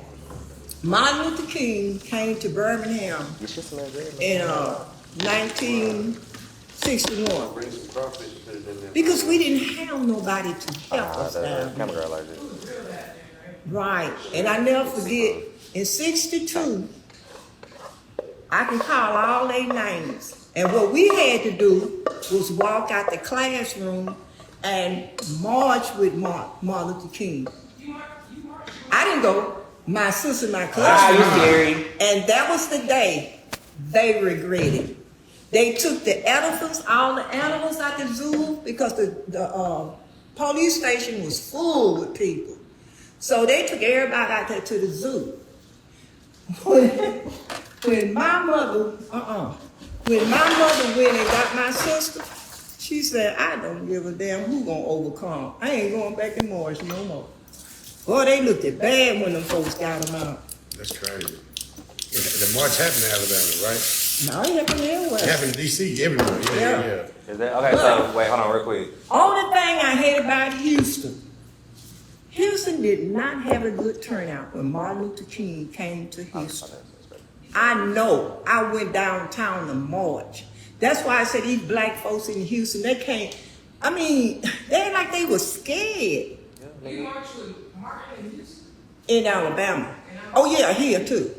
Martin Luther King came to Birmingham You should smell good. in 1961 because we didn't have nobody to help us down there. Camera girl like this. Right. And I never forget, in 62, I can call all their names. And what we had to do was walk out the classroom and march with Martin Luther King. I didn't go. My sister, my cousin. you scary. And that was the day they regretted. They took the elephants, all the animals out the zoo because the police station was full with people. So they took everybody out there to the zoo. When my mother went and got my sister, she said, I don't give a damn who gonna overcome. I ain't going back in Morris no more. Boy, they looked at bad when them folks got them out. That's crazy. The march happened in Alabama, right? No, it happened everywhere. It happened in D.C. everywhere. Yeah. Is that okay? So wait, hold on, real quick. Only thing I hate about Houston did not have a good turnout when Martin Luther King came to Houston. I know. I went downtown to march. That's why I said these black folks in Houston, they can't. I mean, they act like they were scared. You marched with Martin and Houston? In Alabama. Oh yeah, here too.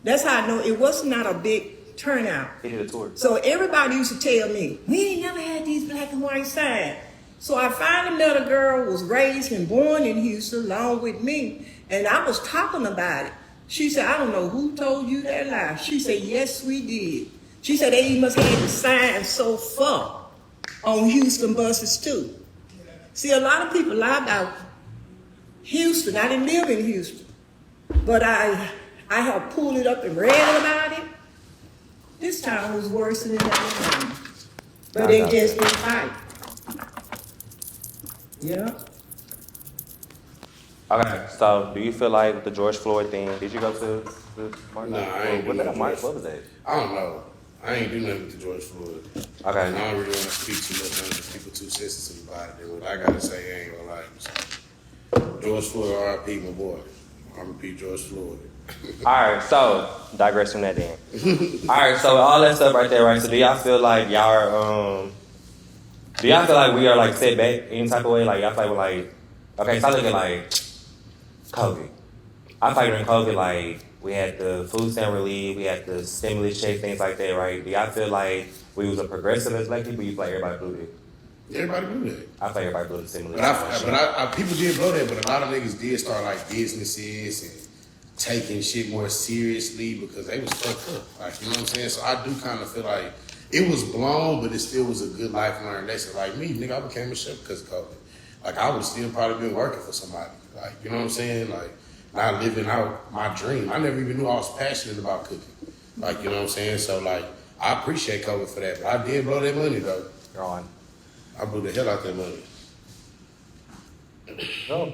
That's how I know it was not a big turnout. He did a tour. So everybody used to tell me, we ain't never had these black and white signs. So I finally met a girl who was raised and born in Houston along with me, and I was talking about it. She said, I don't know who told you that lie. She said, yes, we did. She said they must have had the signs so far on Houston buses too. See, a lot of people lie about Houston. I didn't live in Houston, but I have pulled it up and read about it. This town was worse than Alabama, but they just didn't fight. Yeah. Okay, so do you feel like with the George Floyd thing, did you go to the march? Nah, I ain't What do that no march? George. What was that? I don't know. I ain't do nothing with the George Floyd. Okay. And I don't really want to speak too much on it. People too sensitive about it. And what I gotta say, I ain't gonna lie. George Floyd, R.I.P. my boy. R.I.P. George Floyd. Alright, so digress from that then. Alright, so all that stuff right there, right? So do y'all feel like y'all are do y'all feel like we are like set back any type of way? Like y'all feel like we're like, okay, so I look at like COVID. I feel like during COVID, like we had the food stamp relief, we had the stimulus check, things like that, right? Do y'all feel like we was a progressive as black people? You feel like everybody blew it? Everybody do that. I feel like everybody blew the stimulus. But I people did blow that, but a lot of niggas did start like businesses and taking shit more seriously because they was fucked up. Like, you know what I'm saying? So I do kind of feel like it was blown, but it still was a good life learned lesson. Like me, nigga, I became a chef because of COVID. Like I would still probably been working for somebody. Like, you know what I'm saying? Like not living out my dream. I never even knew I was passionate about cooking. Like, you know what I'm saying? So like I appreciate COVID for that. But I did blow that money though. You're on. I blew the hell out that money. Go.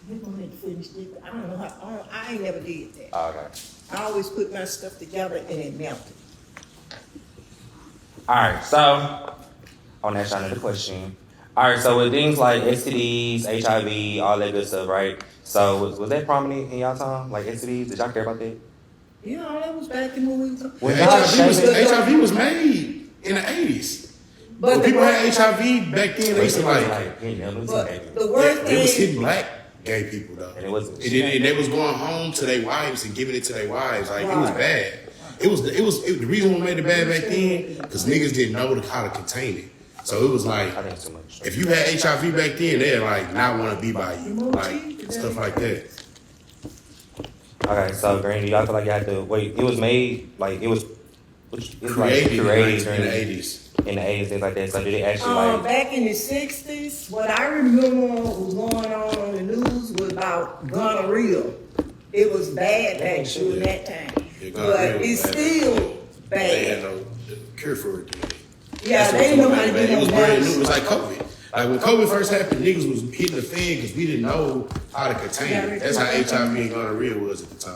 We're gonna have to finish this. I don't know how. I ain't never did that. Oh, okay. I always put my stuff together and it melted. Alright, so I want to ask y'all another question. Alright, so with things like STDs, HIV, all that good stuff, right? So was that prominent in y'all time? Like STDs? Did y'all care about that? Yeah, that was back in when we was. When HIV was made in the 80s. But When the people worst, had HIV back then, they used to like, but the worst it was thing. hitting black gay people though. And it wasn't. And they was going home to their wives and giving it to their wives. Like it was bad. The reason we made it bad back then because niggas didn't know how to contain it. So it was like I think it's too much. if you had HIV back then, they'd like not want to be by you, like stuff like that. Okay, so Granny, y'all feel like y'all had to wait? It was made like it was Created in the during 80s. in the 80s, things like that. So did it actually like? Back in the 60s, what I remember was going on the news was about gonorrhea. It was bad back during that time. Yeah, But gonorrhea was it's bad. still They had bad. no cure for it. Yeah, they didn't know how to do It was no brand new. It was medicine. like COVID. Like when COVID first happened, niggas was hitting the fan because we didn't know how to contain it. That's how HIV and gonorrhea was at the time.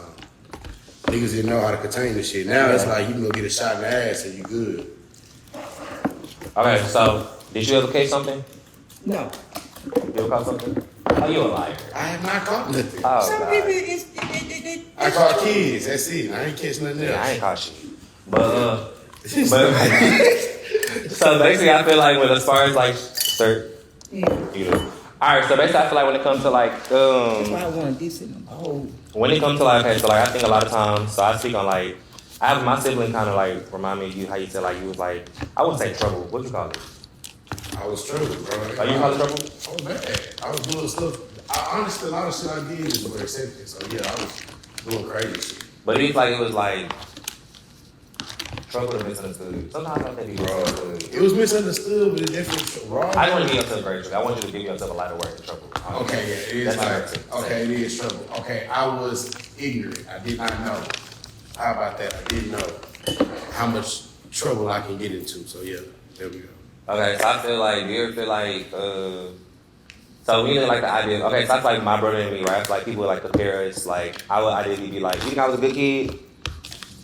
Niggas niggas didn't know how to contain this shit. Now it's like you can go get a shot in the ass and you good. Okay, so did you ever catch something? No. You ever caught something? Oh, you a liar. I have not caught nothing. Oh, Some God. people, I caught kids. That's it. I ain't catch nothing else. Yeah, I ain't caught shit. But so basically, I feel like as far as like, sir, yeah. you know. All right, so basically, I feel like when it comes to like, That's why I want this in them. Oh. when it comes to like, okay, so like I think a lot of times, so I speak on like, I have my sibling kind of like remind me of you how you said like you was like, I wouldn't say trouble. What you call it? I was trouble, bro. Are you call it trouble? I was mad. I was doing stuff. Honestly, a lot of shit I did was for acceptance. So yeah, I was doing crazy shit. But it was like trouble to misunderstood. Sometimes I think people misunderstood. It was misunderstood, but it's definitely wrong. I don't want to give yourself great. I want you to give yourself a lot of work to trouble. Okay, yeah, it is That's like, not okay, it is trouble. Okay, I was ignorant. I did not know. How about that? I didn't know how much trouble I can get into. So yeah, there we go. Okay, so I feel like, do you ever feel like, so we didn't like the idea, okay, so that's like my brother and me, right? It's like people would like compare us, like, I would ideally be like, you think I was a good kid?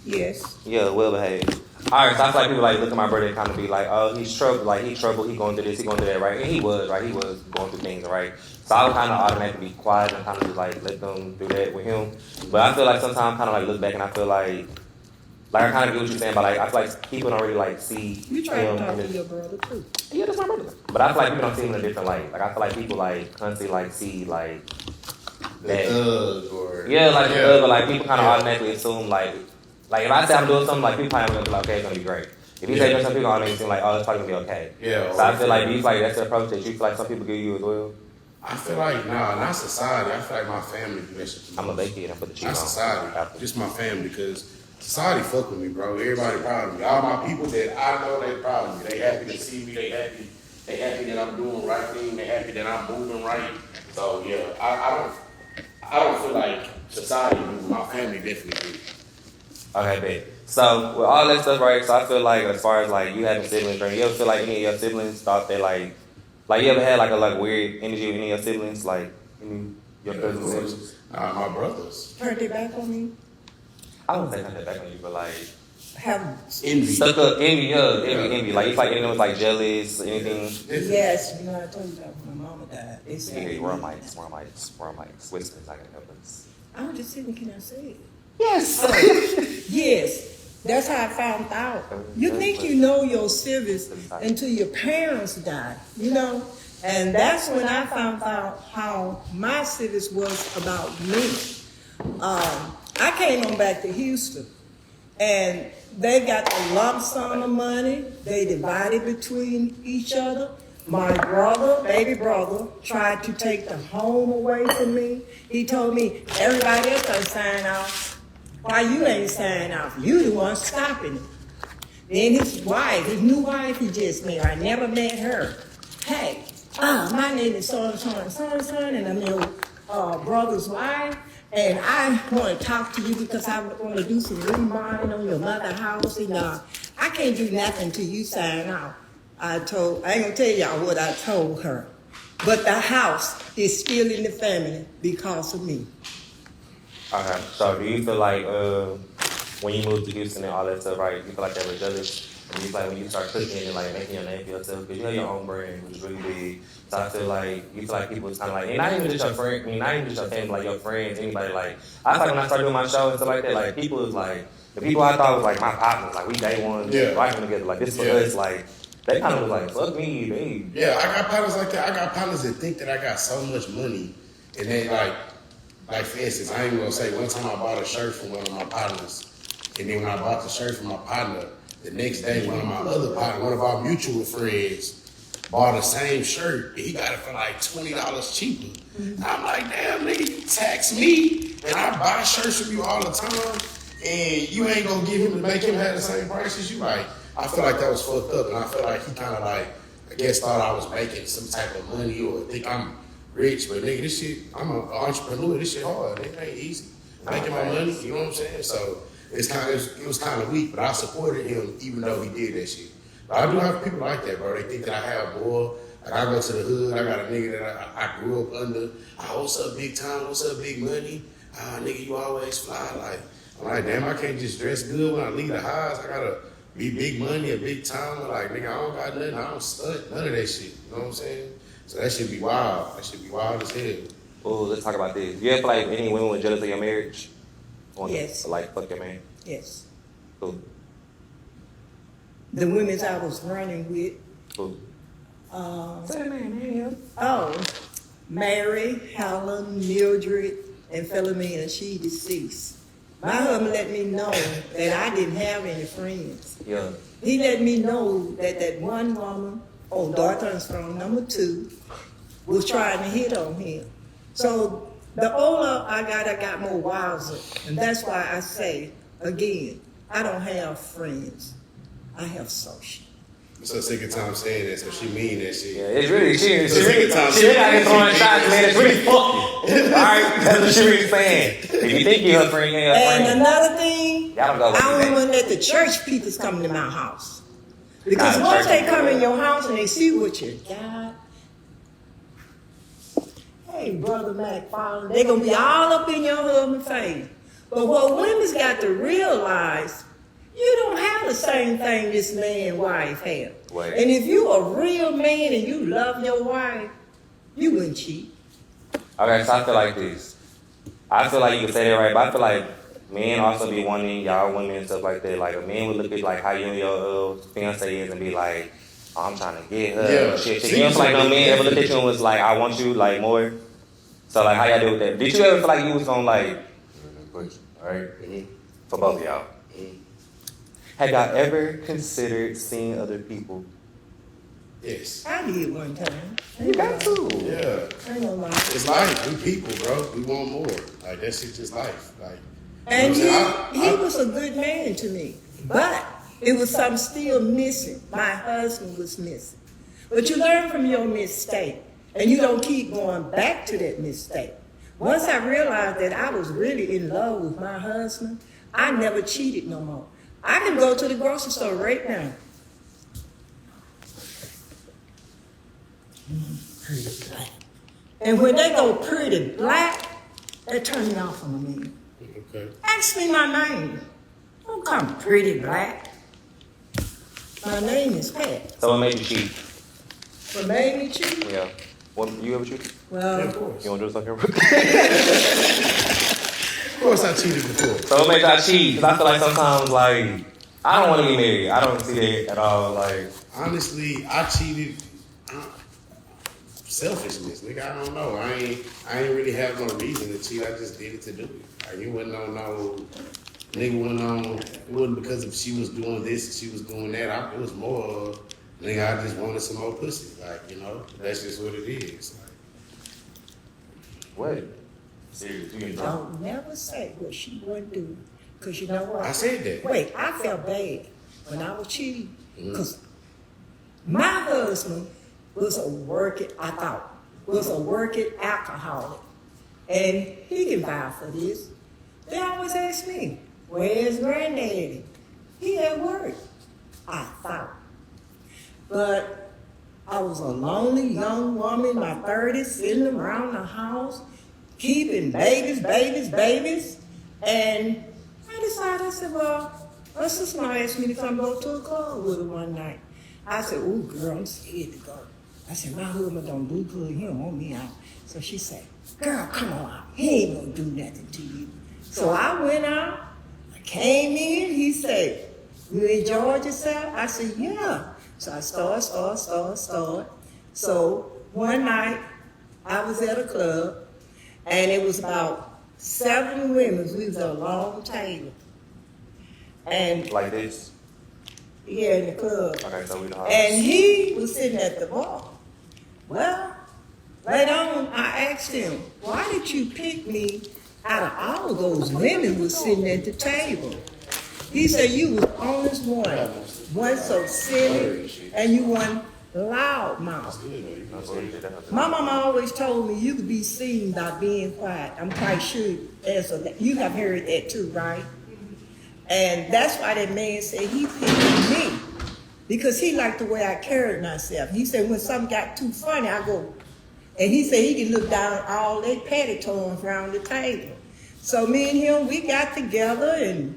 Yes. Yeah, well behaved. Alright, so I feel like people like look at my brother and kind of be like, oh, he's trouble, like, he going through this, he going through that, right? And he was, right? He was going through things, right? So I would kind of automatically be quiet and kind of just like let them do that with him. But I feel like sometimes kind of like look back and I feel like I kind of get what you're saying, but like I feel like people don't really like see You try him to talk in to his- your brother too. Yeah, that's my brother. But I feel like people don't see him in a different light. Like I feel like people like constantly like see like The that. thug or Yeah, like yeah. but like people kind of Yeah. automatically assume like if I say I'm doing something, like people probably gonna be like, okay, it's gonna be great. If you say doing something, people automatically assume like, oh, it's probably gonna be okay. Yeah. So I feel like do you feel like that's the approach that you feel like some people give you as well? I feel like not society. I feel like my family do that shit. I'm a big kid. I put the cheese Not on. society. Just my family, because society fuck with me, bro. Everybody proud of me. All my people that I know, they proud of me. They happy to see me. They happy that I'm doing the right thing. They happy that I'm moving right. So yeah, I don't feel like society do. My family definitely do. Okay, bet. So with all that stuff, right? So I feel like as far as like you having siblings, right? You ever feel like any of your siblings thought that like you ever had like a like weird energy with any of your siblings, like any your cousins? My brothers. Turned it back on me. I wouldn't say that back on you, but like Have Envy. stuck up envy, envy. Like if like anyone was like jealous, anything. yes, you know I told you that when my mama died. They Yeah, said we're on mics. Whispers not gonna help us. I was just saying, can I say it? Yes. Yes. That's how I found out. You think you know your siblings until your parents die, you know? And that's when I found out how my siblings was about me. I came on back to Houston, and they got the lump sum of money. They divided between each other. My brother, baby brother, tried to take the home away from me. He told me, everybody else done sign off. Why you ain't sign off? You the one stopping it. Then his wife, his new wife he just met, I never met her. Hey, my name is so-and-so, and I'm your brother's wife. And I want to talk to you because I want to do some remodeling on your mother's house. And I can't do nothing till you sign off. I ain't gonna tell y'all what I told her. But the house is still in the family because of me. Okay. So do you feel like when you moved to Houston and all that stuff, right? You feel like they were jealous? And you feel like when you start cooking and like making your name for yourself, because you have your own brand, which is really big. So I feel like you feel like people was kind of like, and not even just your friend, not even just your family, like your friends, anybody. Like I feel like when I started doing my show and stuff like that, like people was like the people I thought was like my partners, like we day one, rocking together, like this for us, like they kind of was like fuck me, babe. Yeah, I got partners like that. I got partners that think that I got so much money, and they like for instance, I ain't gonna say one time I bought a shirt from one of my partners, and then when I bought the shirt from my partner, the next day one of my other partners, one of our mutual friends, bought the same shirt. He got it for like $20 cheaper. I'm like, damn nigga, you tax me, and I buy shirts from you all the time, and you ain't gonna give him to make him have the same price as you. Like, I feel like that was fucked up, and I feel like he kind of like, I guess thought I was making some type of money or think I'm rich, but nigga, this shit, I'm an entrepreneur. This shit hard. It ain't easy. Making my money, you know what I'm saying? So it was kind of weak, but I supported him even though he did that shit. But I do have people like that, bro. They think that I have more. Like I go to the hood, I got a nigga that I grew up under. What's up, big time? What's up, big money? Nigga, you always fly. Like I'm like, damn, I can't just dress good when I leave the house. I gotta be big money or big time. Like, nigga, I don't got nothing. I don't stunt. None of that shit. You know what I'm saying? So that should be wild. That should be wild as hell. Oh, let's talk about this. You ever feel like any women were jealous of your marriage? Yes. Like, fuck your man. Yes. Cool. The women I was running with, Cool. Say the name. Mary, Helen, Mildred, and Philomena, she deceased. My husband let me know that I didn't have any friends. Yeah. He let me know that that one woman, Dorothy Armstrong, number 2, was trying to hit on him. So the older I got more wiser. And that's why I say, again, I don't have friends. I have social. It's her second time saying that, so she mean that shit. Yeah, it's really, she It's her second time out saying here throwing shots, man. It's really fucking. Alright? That's what she really saying. If you think you're her friend, you ain't her And friend. another thing, Y'all don't go with I don't that. want to let the church people come to my house. Because Nah, once church they people come in do. your house and they see what you got, hey, Brother McFarland, they're going to be all up in your husband's face. But what women's got to realize, you don't have the same thing this man and wife have. Right. And if you a real man and you love your wife, you wouldn't cheat. Okay, so I feel like this. I feel like you can say that right, but I feel like men also be wanting y'all women and stuff like that. Like a man would look at like how you and your fiance is and be like, oh, I'm trying to get her. Yeah. Shit. You don't feel like no man ever looked at you and was like, I want you like more. So like how y'all do with that? Did you ever feel like you was gonna like, alright, for both of y'all? Have y'all ever considered seeing other people? Yes. I did one time. You got to. Yeah. I ain't gonna lie. It's life. We people, bro. We want more. Like, that shit just life. Like, And you know what I'm saying? he was a good man to me. But it was something still missing. My husband was missing. But you learn from your mistake. And you don't keep going back to that mistake. Once I realized that I was really in love with my husband, I never cheated no more. I can go to the grocery store right now. Pretty black. And when they go pretty black, they turn me off on me. Okay. Ask me my name. Don't come pretty black. My name is Pat. So what made you cheat? What made me cheat? Yeah. What, you ever cheat? Well, Yeah, of course. You want to do something? Of course I cheated before. So what made y'all cheat? Because I feel like sometimes, like, I don't want to be married. I don't see that at all. Like, Honestly, I cheated. Selfishness, nigga. I don't know. I ain't really have no reason to cheat. I just did it to do it. Like, it wasn't on no nigga. It wasn't because if she was doing this and she was doing that. It was more of, nigga, I just wanted some more pussy. Like, you know, that's just what it is. Like, what? Serious, you getting drunk? don't never say what she wouldn't do. Because you know what? I said that. Wait, I felt bad when I was cheating. Because my husband was a working alcoholic. And he can vouch for this. They always ask me, where's granddaddy? He at work. I thought. But I was a lonely young woman in my 30s, sitting around the house, keeping babies. And I decided, I said, well, my sister asked me to come go to a club with her one night. I said, oh, girl, I'm scared to go. I said, my husband don't do good. He don't want me out. So she said, girl, come on out. He ain't gonna do nothing to you. So I went out. I came in. He said, you enjoyed yourself? I said, yeah. So I started. So one night, I was at a club, and it was about 7 women. We was at a long table. And Like this? yeah, in the club. Okay, so we the house. And he was sitting at the bar. Well, later on, I asked him, why did you pick me out of all those women who was sitting at the table? He said, you was the honest one so silly, and you one loud mouth. My mama always told me you could be seen by being quiet. I'm quite sure you have heard that too, right? And that's why that man said he picked me, because he liked the way I carried myself. He said when something got too funny, I go, and he said he could look down all that patty toys around the table. So me and him, we got together and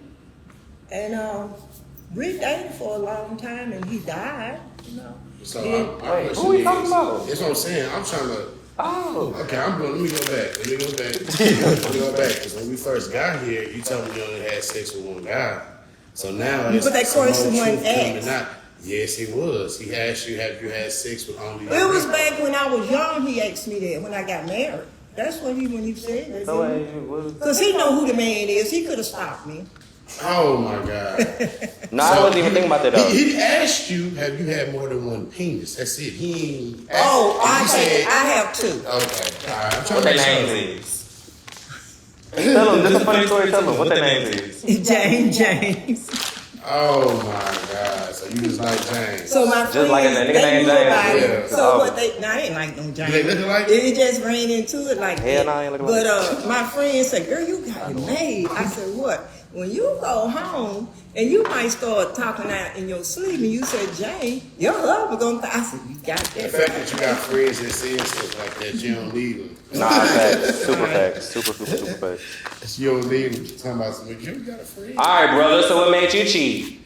we dated for a long time, and he died. You know. So Wait, who we talking about? That's what I'm saying. I'm trying to. Oh. Okay, let me go back. Let me go back. Because when we first got here, you told me you only had sex with one guy. So now But that question wasn't coming asked. out. Yes, it was. He asked you, have you had sex with only It was back when I was young. He asked me that when I got married. That's when he said that. So wait, Because he know who the man is. He could have stopped me. Oh my God. no, I wasn't even thinking about that though. He asked you, have you had more than one penis? That's it. He ain't asked. Oh, You I have two. Okay. All right. I'm trying What to their make sure. names is? Tell them, this is a funny story, tell them what their names is. James. Oh my God. So you was like James. So my Just friends, like a nigga they named knew James. about it. Yeah. So Oh. what they, I ain't like no James. Do they look alike? It just ran into it like Hell that. no, I ain't looking like But my friend said, girl, you got it made. I said, what? When you go home and you might start talking out in your sleep and you said, Jane, your husband gonna I said, you got The that. fact that you got friends that say stuff like that, you don't need them. Nah, facts. Super facts. Super facts. You don't need them. Talking about something. You got a friend. Alright, brother, so what made you cheat?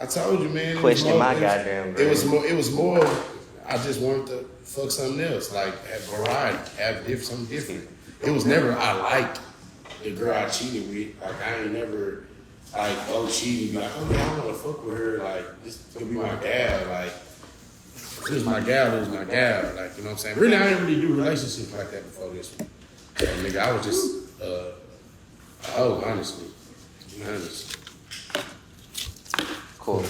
I told you, man. Question my goddamn It was more. It was more. I just wanted to fuck something else, like have variety, have something different. It was never I liked the girl I cheated with. Like I ain't never like cheating. Be like, oh yeah, I want to fuck with her. Like this could be my gal. Like if this is my gal. It was my gal. Like you know what I'm saying. Really, I didn't really do relationships like that before this one. So, nigga, I was just honestly, to be honest. Cool.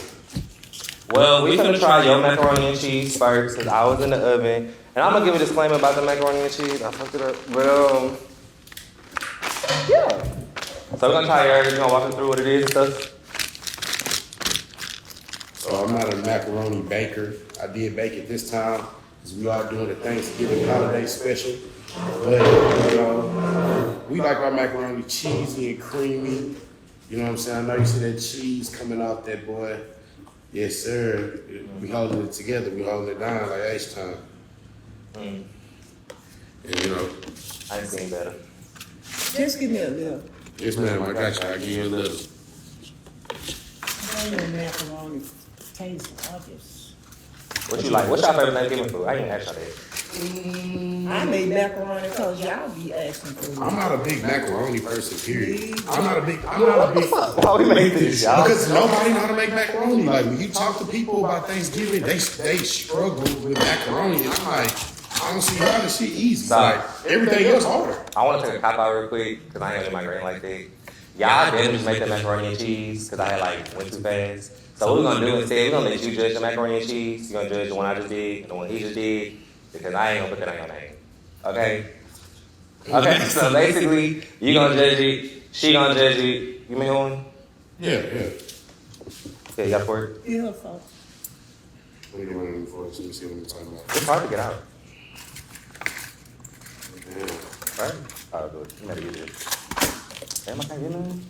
Well, we finna try your macaroni and cheese first, because I was in the oven. And I'm gonna give a disclaimer about the macaroni and cheese. I fucked it up. But yeah. So we're gonna try yours. You're gonna walk us through what it is and stuff. So I'm not a macaroni baker. I did bake it this time because we are doing the Thanksgiving holiday special. But, you know, we like our macaroni cheesy and creamy. You know what I'm saying? I know you see that cheese coming off that boy. Yes, sir. We holding it together. We holding it down like H-time. And, you know. I ain't seen better. Just give me a little. Yes, ma'am. I got you. I'll give you a little. I ain't no macaroni taste. I just. What you like? What's your favorite Thanksgiving food? I ain't asked y'all that. I made macaroni because y'all be asking for it. I'm not a big macaroni person, period. I'm not a big. Why we make this, y'all? Because nobody know how to make macaroni. Like when you talk to people about Thanksgiving, they struggle with macaroni. And I'm like, I don't see how this shit easy. Like everything else harder. I want to take a cop out real quick, because I ain't gonna do my grain like that. Y'all didn't just make the macaroni and cheese, because I had like went too fast. So what we're gonna do instead, we're gonna let you judge the macaroni and cheese. You're gonna judge the one I just did and the one he just did, because I ain't gonna put that on your name. Okay? Okay, so basically, you gonna judge it, she gonna judge it. You mean one? Yeah. Yeah, you got for it? Yeah, so. What are you running for? Let me see what I'm talking about. It's hard to get out. Yeah. Right? Oh, good. You better get it. Damn, I can't get none.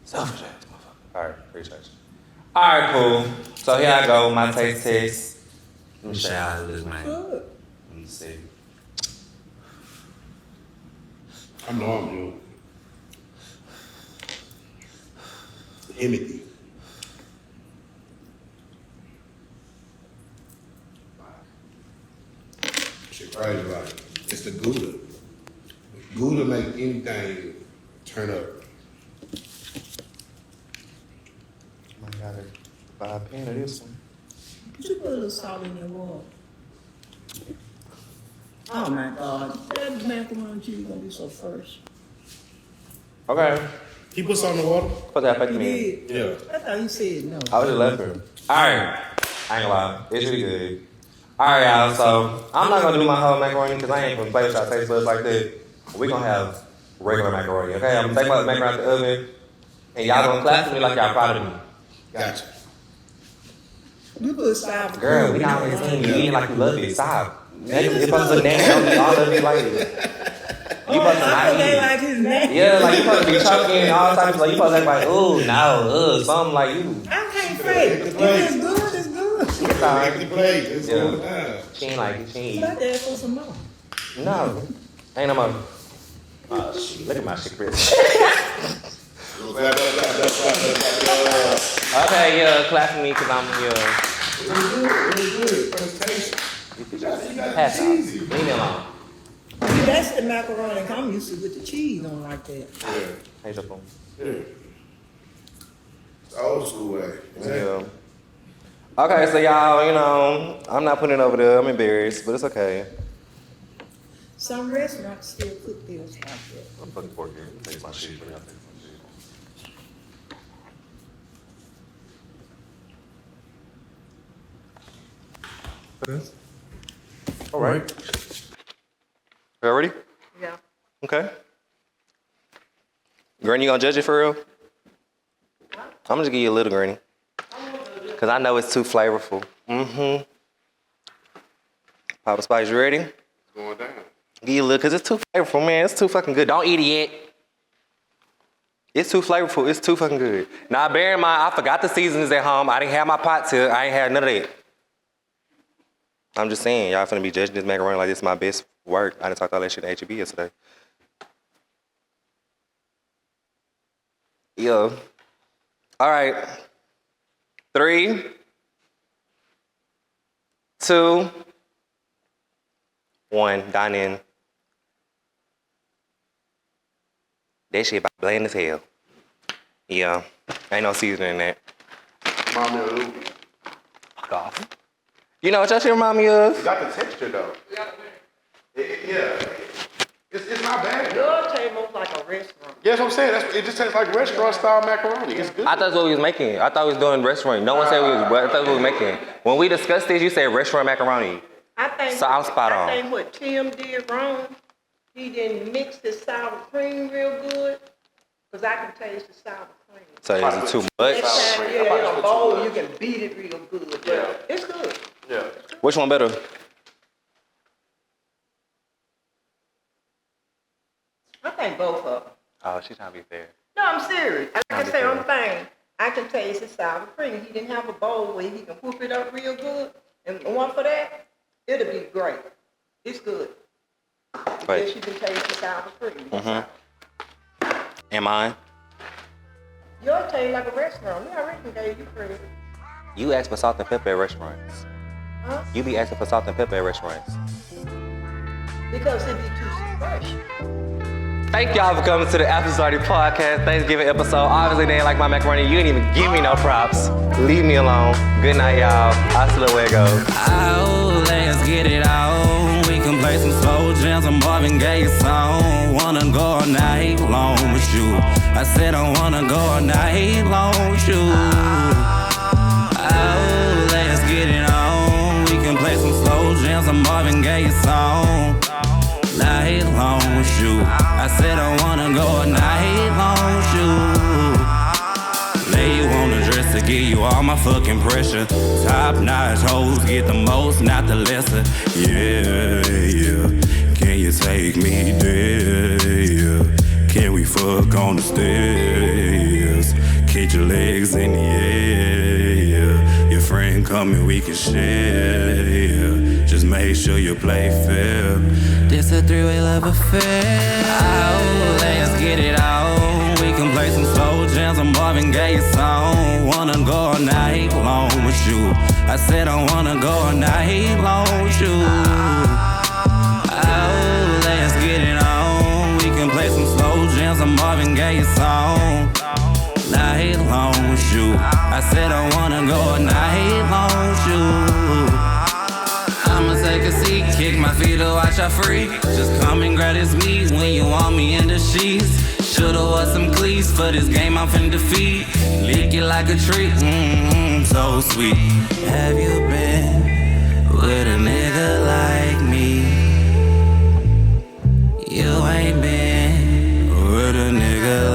Selfish ass motherfucker. Alright, appreciate you. Alright, cool. So here I go, my taste test. Let me show y'all how this man. Good. Let me see. I know I'm doing. Empathy. Shit crazy about it. It's the Gouda. Gouda make anything turn up. I gotta buy a pan of this one. Could you put a little salt in your water? Oh my God, that macaroni cheese gonna be so fresh. Okay. He puts on the water? Put that back You in me. did? Yeah. I thought you said no. I was just left her. Alright. I ain't gonna lie. It's really good. Alright, y'all. So, I'm not gonna do my whole macaroni because I ain't gonna play with y'all taste buds like that. We're gonna have regular macaroni, okay? I'm gonna take my macaroni out the oven and y'all gonna clap for me like y'all proud of me. Gotcha. You put sour cream. Girl, we not really saying you eating like you love it. Stop. You're supposed to look nasty on all of it like it. You supposed to I not eat. like his name. Yeah, like you supposed to be choking and all types of like you supposed to act like, ooh, no, something like you. I can't fake. If it's good, it's good. It's alright. Make the plate. It's Yeah. going down. She ain't like it, she ain't But eat. I asked for some more. No. Ain't no more. Oh, shit. Look at my shit, Chris. Okay, yeah, clap for me because I'm here. Really good. Presentation. Pass out. Leave me alone. See, that's the macaroni I'm used to with the cheese on like that. Yeah. Hey, Japon. Yeah. It's the old school way. Yeah. Okay, so y'all, you know, I'm not putting it over there. I'm embarrassed, but it's okay. Some restaurants still cook theirs like that. I'm fucking poor here. Take my shit. All right. Y'all ready? Yeah. Okay. Granny, you gonna judge it for real? I'm just give you a little, Granny. Cause I know it's too flavorful. Mm-hmm. PoppaSpice, you ready? It's going down. Give you a little, cause it's too flavorful, man. It's too fucking good. Don't eat it yet. It's too flavorful. It's too fucking good. Now, bear in mind, I forgot the seasonings at home. I didn't have my pot till. I ain't had none of that. I'm just saying, y'all finna be judging this macaroni like this is my best work. I done talked all that shit at HEB yesterday. Yo. All right. 3, 2, 1. Dine in. That shit about bland as hell. Yeah. Ain't no seasoning in that. Mommy or Lou. Fuck off. You know what your shit remind me of? You got the texture though. Yeah. It's not bad. Your table like a restaurant. Yeah, that's what I'm saying. It just tastes like restaurant style macaroni. It's good. I thought that's what we was making. I thought we was doing restaurant. No one said we was, but I thought we was making. When we discussed this, you said restaurant macaroni. I think. So I'm spot on. I think what Tim did wrong, he didn't mix the sour cream real good, because I can taste the sour cream. So is it too much? Next time you're in a bowl, you can beat it real good. But Yeah. it's good. Yeah. Which one better? I think both of them. Oh, she's trying to be fair. No, I'm serious. I can say fair. one thing. I can taste the sour cream. He didn't have a bowl where he can whoop it up real good. And one for that, it'll be great. It's good. Right. Because you can taste the sour cream. And mine? Yours taste like a restaurant. Yeah, I reckon gave you credit. You ask for salt and pepper at restaurants. Huh? You be asking for salt and pepper at restaurants. Because it be too fresh. Thank y'all for coming to the After Zarty podcast Thanksgiving episode. Obviously, they ain't like my macaroni. You didn't even give me no props. Leave me alone. Good night, y'all. Hasta luego. Oh, let's get it on. We can play some slow jams, some Marvin Gaye song. Wanna go all night long with you. I said I wanna go all night long with you. Oh, let's get it on. We can play some slow jams, some Marvin Gaye song. Night long with you. I said I wanna go all night long with you. Lay you on the dress to give you all my fucking pressure. Top notch hoes get the most, not the lesser. Yeah, yeah. Can you take me there? Yeah. Can we fuck on the stairs? Keep your legs in the air. Yeah. Your friend coming, we can share. Yeah. Just make sure you play fair. This a three-way love affair. Oh, let's get it on. We can play some slow jams, some Marvin Gaye song. Wanna go all night long with you. I said I wanna go all night long with you. Oh, let's get it on. We can play some slow jams, some Marvin Gaye song. Night long with you. I said I wanna go all night long with you. I'ma take a seat, kick my feet to watch I freak. Just come and grab this meat when you want me in the sheets. Shoulda wore some cleats for this game I'm finna defeat. Lick it like a treat, so sweet. Have you been with a nigga like me? You ain't been with a nigga